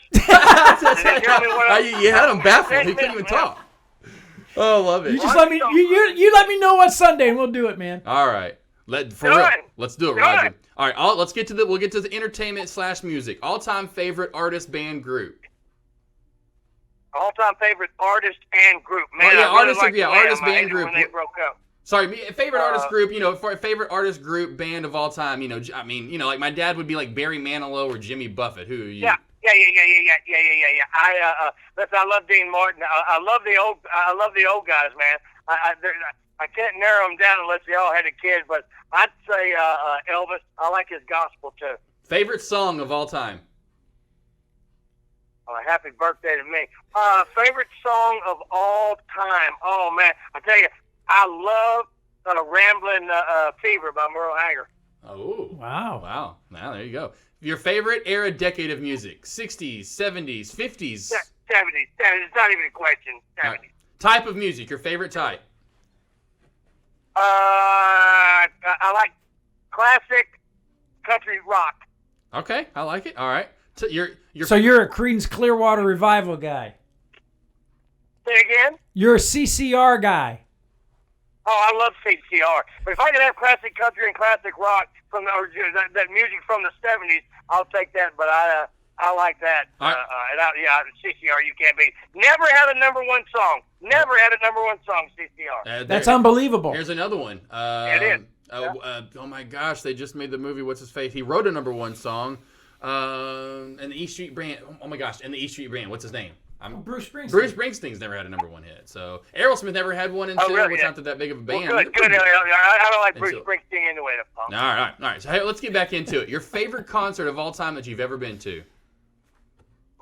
You had him baffled. He couldn't even talk. Oh, love it. You just let me. You let me know what Sunday, and we'll do it, man. All right. Let's do it, Roger. All right. We'll get to the entertainment / music. All-time favorite artist, band, group. All-time favorite artist and group. Man, artist, band, group. When they broke up. Sorry, favorite artist group. Favorite artist group, band of all time. Like my dad would be like Barry Manilow or Jimmy Buffett. Who are you? Yeah. Listen, I love Dean Martin. I love the old guys, man. I can't narrow them down unless they all had a kid, but I'd say Elvis. I like his gospel too. Favorite song of all time. Happy birthday to me. Favorite song of all time. Oh man, I tell you, I love "Ramblin' Fever" by Merle Haggard. Oh, wow! Now there you go. Your favorite era, decade of music: 60s, 70s, 50s. 70s. It's not even a question. 70s. Right. Type of music. Your favorite type. I like classic country rock. Okay, I like it. All right. So you're a Creedence Clearwater Revival guy. Say again? You're a CCR guy. Oh, I love CCR. But if I could have classic country and classic rock from that music from the 70s, I'll take that. But I like that. Right. CCR, you can't beat. Never had a number one song. CCR. That's unbelievable. Here's another one. It is. Oh my gosh, they just made the movie. What's his face? He wrote a number one song. And the E Street Band. Oh my gosh, and the E Street Band. What's his name? Bruce Springsteen. Bruce Springsteen's never had a number one hit. So Aerosmith never had one until it's not that big of a band. Well, good. I don't like Bruce Springsteen anyway. All right. So hey, let's get back into it. Your favorite concert of all time that you've ever been to?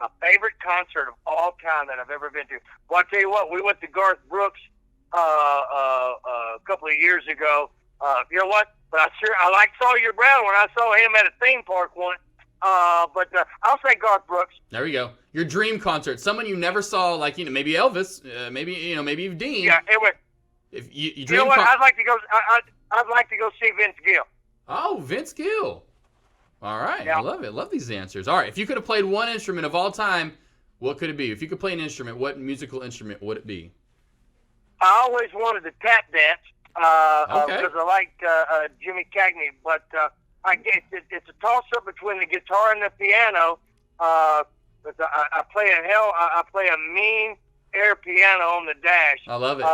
My favorite concert of all time that I've ever been to. Well, I'll tell you what. We went to Garth Brooks a couple of years ago. You know what? But I like Sawyer Brown when I saw him at a theme park once. But I'll say Garth Brooks. There we go. Your dream concert, someone you never saw, like maybe Elvis, maybe Dean. Yeah, it was. If you you know what? I'd like to go. I'd like to go see Vince Gill. Oh, Vince Gill. All right, yeah. I love it. Love these answers. All right, if you could have played one instrument of all time, what could it be? If you could play an instrument, what musical instrument would it be? I always wanted to tap dance Okay. because I liked Jimmy Cagney, but. It's a toss-up between the guitar and the piano. But I play a mean air piano on the dash. I love it.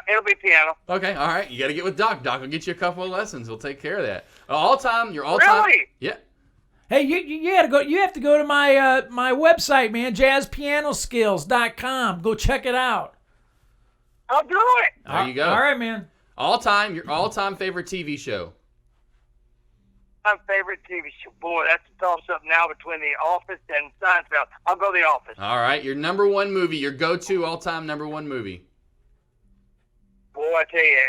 It'll be piano. Okay, all right. You got to get with Doc. Doc will get you a couple of lessons. We'll take care of that. Your all-time. Really? Yeah. Hey, you gotta go. You have to go to my my website, man. JazzPianoSkills.com. Go check it out. I'll do it. There you go. All right, man. Your all-time favorite TV show. My favorite TV show. Boy, that's a toss-up now between The Office and Seinfeld. I'll go The Office. All right. Your number one movie. Your go-to all-time number one movie. Boy, I tell you,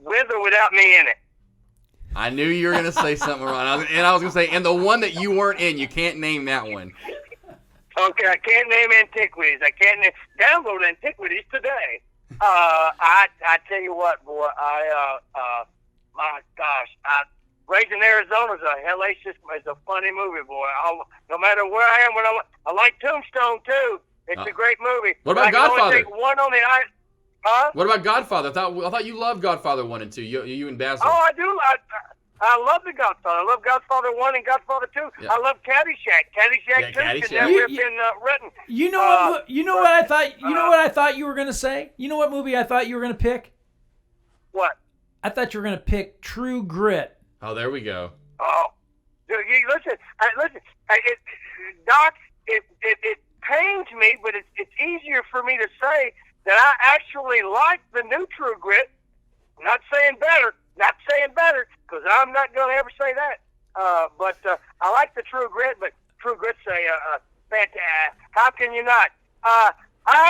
with or without me in it. I knew you were going to say something wrong. I was going to say, and the one that you weren't in, you can't name that one. Okay, I can't name Antiquities. I can't download Antiquities today. I tell you what, boy, my gosh, Raising Arizona is a hellacious, it's a funny movie, boy. No matter where I am, I like Tombstone too. It's a great movie. What about Godfather? Godfather? Take one on the ice. Huh? What about Godfather? I thought you loved Godfather 1 and 2. You and Basil. Oh, I do. I love the Godfather. I love Godfather 1 and Godfather 2. Yeah. I love Caddyshack. Caddyshack 2 Caddyshack. should never have been written. You know what I thought. You know what I thought you were gonna say. You know what movie I thought you were gonna pick. What? I thought you were gonna pick True Grit. Oh, there we go. Oh, dude, listen, Doc. It pains me, but it's easier for me to say that I actually like the new True Grit. I'm not saying better, because I'm not going to ever say that. But I like the True Grit, but True Grit's fantastic. How can you not? I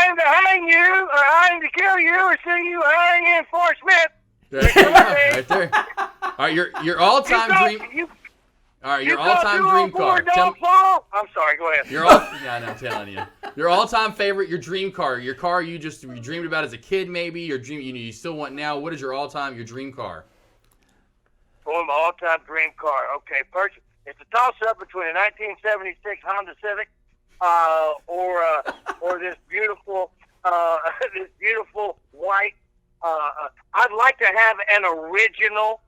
aim to hang you, or I aim to kill you, or see you hang in Fort Smith. Right there. All right, your all-time dream. All right, your all-time dream car. I'm sorry. Go ahead. Yeah, I'm telling you. Your all-time favorite, your dream car, your car you dreamed about as a kid, maybe your dream you still want now. What is your dream car? For my all-time dream car. Okay, first, it's a toss-up between a 1976 Honda Civic or this beautiful white. I'd like to have an original.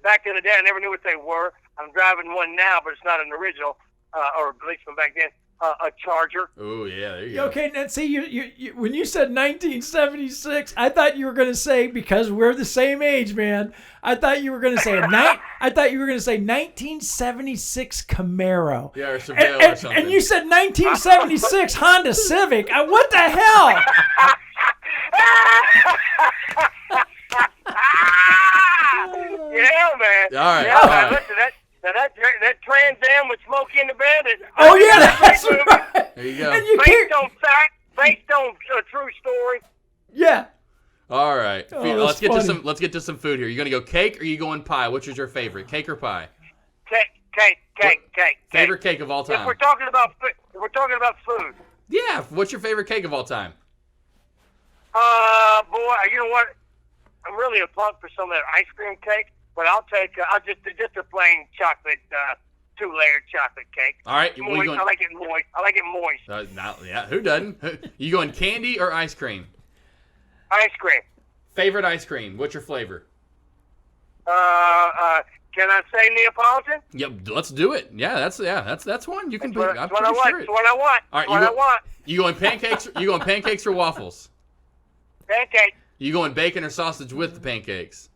Back in the day, I never knew what they were. I'm driving one now, but it's not an original, or at least from back then. A Charger. Oh yeah, there you go. Okay, now see, you when you said 1976, I thought you were going to say, because we're the same age, man. I thought you were going to say 1976 Camaro. Yeah, or Seville or something. And you said 1976 Honda Civic. What the hell? Yeah, man. All right. Yeah, All man. right. Listen, that Trans Am with Smokey and the Bandit. Oh yeah, that's right. There you go. And you Based on fact, based on a true story. Yeah. All right. Oh, let's that's get funny. let's get to some food here. You gonna go cake or you going pie? Which is your favorite, cake or pie? Cake. Favorite cake of all If time? we're talking about food. Yeah. What's your favorite cake of all time? Boy, you know what? I'm really a punk for some of that ice cream cake, but I'll just a plain chocolate, 2-layered chocolate cake. All right. Moist. I like it moist. Yeah. Who doesn't? You going candy or ice cream? Ice cream. Favorite ice cream? What's your flavor? Can I say Neapolitan? Yep. Let's do it. Yeah. That's one you can. That's what I want. That's what I want. All right. What I want. You going pancakes? You going pancakes or waffles? Pancake. You going bacon or sausage with the pancakes?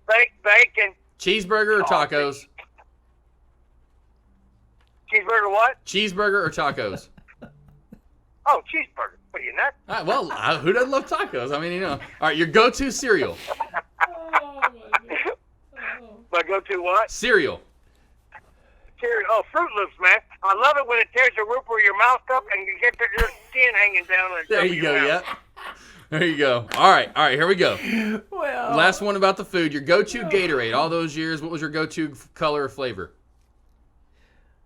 Bacon. Cheeseburger or tacos? Cheeseburger what? Cheeseburger or tacos? Oh, cheeseburger. What are you nuts? Well, who doesn't love tacos? I mean, All right, your go-to cereal. My go-to what? Cereal. Cereal. Oh, Fruit Loops, man. I love it when it tears the roof of your mouth up and you get your skin hanging down. There you go. Yep. There you go. All right. Here we go. Well, Last one about the food. Your go-to Gatorade. All those years, what was your go-to color or flavor?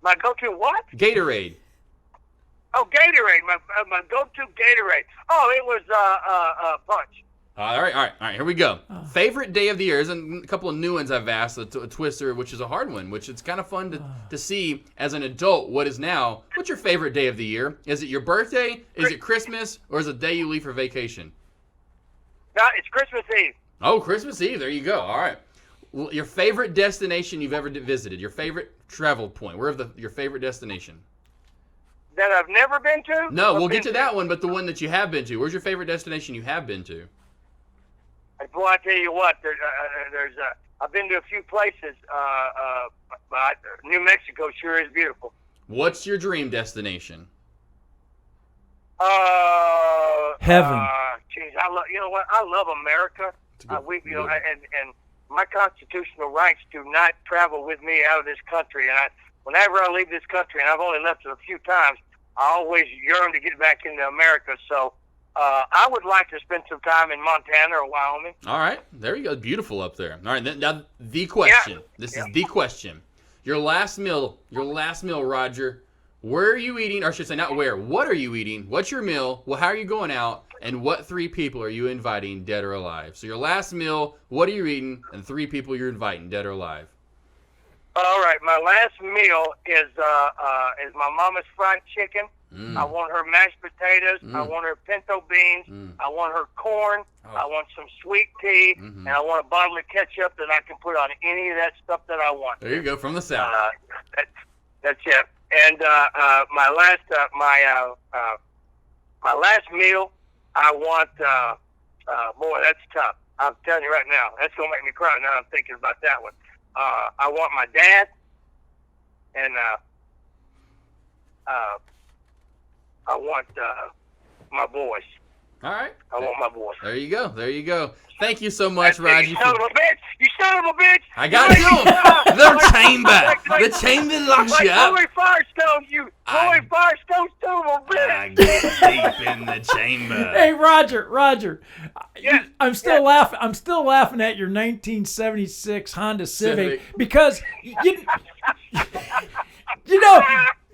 My go-to what? Gatorade. Oh, Gatorade. My go-to Gatorade. Oh, it was Punch. All right. Here we go. Favorite day of the year. There's a couple of new ones I've asked. A Twister, which is a hard one, which it's kind of fun to see as an adult what is now. What's your favorite day of the year? Is it your birthday? Is it Christmas? Or is it the day you leave for vacation? No, it's Christmas Eve. Oh, Christmas Eve. There you go. All right. Your favorite destination you've ever visited. Your favorite travel point. Your favorite destination? That I've never been to? No, we'll get to that one, but the one that you have been to. Where's your favorite destination you have been to? Boy, I tell you what, I've been to a few places. But New Mexico sure is beautiful. What's your dream destination? Heaven. Geez, you know what? I love America. And my constitutional rights do not travel with me out of this country. And whenever I leave this country, and I've only left it a few times, I always yearn to get back into America. So I would like to spend some time in Montana or Wyoming. All right. There you go. Beautiful up there. All right. Now, the question. Yeah. This is the question. Your last meal, Roger. Where are you eating? Or I should say, not where. What are you eating? What's your meal? Well, how are you going out? And what 3 people are you inviting, dead or alive? So your last meal, what are you eating? And 3 people you're inviting, dead or alive. All right. My last meal is my mama's fried chicken. I want her mashed potatoes. I want her pinto beans. I want her corn. I want some sweet tea. And I want a bottle of ketchup that I can put on any of that stuff that I want. There you go, from the south. That's it. And my last meal, I want. Boy, that's tough. I'm telling you right now, that's gonna make me cry. Now I'm thinking about that one. I want my dad, and I want my boys. All right. I want my boys. There you go. Thank you so much, Roger. You son of a bitch! You son of a bitch! I got you. The chamber. The chamber locks you up. Roy Firestone, you Roy Firestone, son of a bitch! I get deep in the chamber. Hey, Roger. Yes, I'm still laughing. I'm still laughing at your 1976 Honda Civic because you know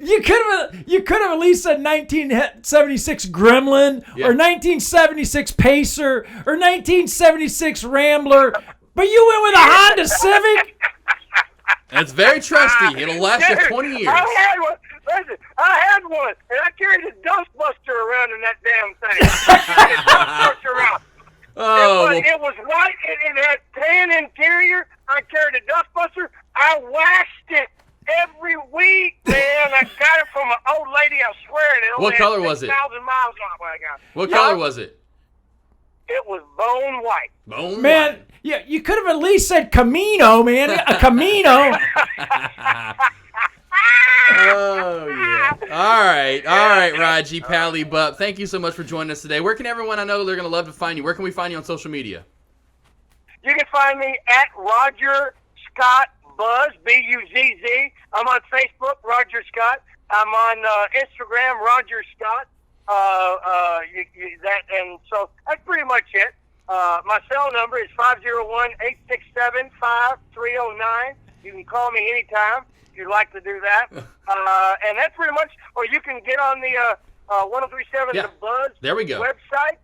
You could have at least said 1976 Gremlin Yeah. or 1976 Pacer or 1976 Rambler, but you went with a Honda Civic. It's very trusty. It'll last you 20 years. I had one. Listen, I had one, and I carried a dustbuster around in that damn thing. I carried a dustbuster around. Oh, It was white, and it had tan interior. I carried a dustbuster. I waxed it every week, man. I got it from an old lady, I swear. It What color was it? 1,000 miles on it when I got it. what color was it? It was bone white. Bone Man, white. yeah, you could have at least said Camino, man. A Camino. Oh, yeah. All right, Raji, Pally, Bup. Thank you so much for joining us today. Where can everyone I know they're going to love to find you? Where can we find you on social media? You can find me at Roger Scott Buzz, B-U-Z-Z. I'm on Facebook, Roger Scott. I'm on Instagram, Roger Scott. And so that's pretty much it. My cell number is 501-867-5309. You can call me anytime if you'd like to do that. And that's pretty much, or you can get on the 1037 The Buzz There we go. website.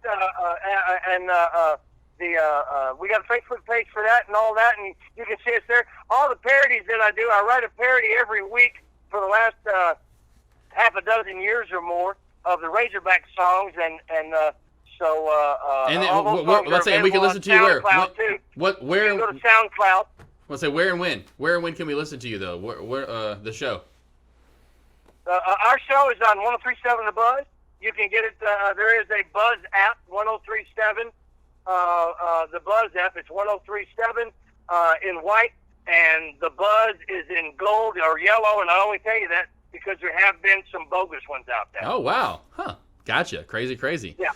We got a Facebook page for that and all that, and you can see us there. All the parodies that I do, I write a parody every week for the last half a dozen years or more of the Razorback songs, and so And all those then, songs let's are say we can available listen to you where? SoundCloud, too. Where? You can go to SoundCloud. Let's say where and when? Where and when can we listen to you though? Where the show? Our show is on 1037 The Buzz. You can get it. There is a Buzz app, 1037. The Buzz app. It's 1037 in white, and the Buzz is in gold or yellow. And I only tell you that because there have been some bogus ones out there. Oh wow, huh? Gotcha. Crazy. Yeah.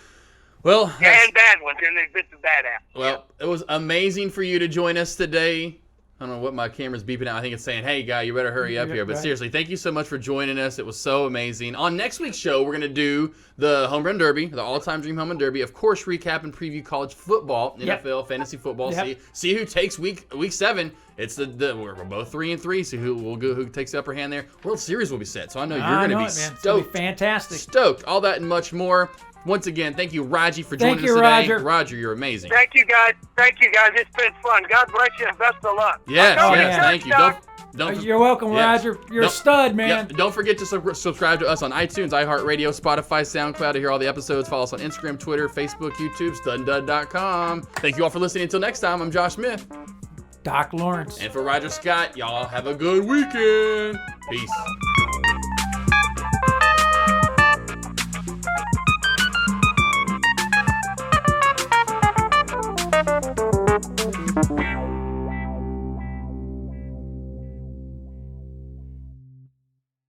Well, And bad ones, and there's been some bad apps. well, it was amazing for you to join us today. I don't know what my camera's beeping out. I think it's saying, hey, guy, you better hurry up here. But right. seriously, thank you so much for joining us. It was so amazing. On next week's show, we're going to do the Home Run Derby, the all-time dream Home Run Derby. Of course, recap and preview college football, NFL, fantasy football. Yep. See who takes week 7. It's we're both 3-3. So who takes the upper hand there. World Series will be set. So I know you're going to be man. stoked. It's gonna be fantastic. Stoked. All that and much more. Once again, thank you, Raji, for joining Thank you, us today. Roger. Roger, you're amazing. Thank you, guys. It's been fun. God bless you and best of luck. Yes, I'll yes, go thank you. Doug. Don't You're welcome, Yes. Roger. You're a Don't- stud, man. Yep. Don't forget to subscribe to us on iTunes, iHeartRadio, Spotify, SoundCloud to hear all the episodes. Follow us on Instagram, Twitter, Facebook, YouTube, studdandud.com. Thank you all for listening. Until next time, I'm Josh Smith. Doc Lawrence. And for Roger Scott, y'all have a good weekend. Peace.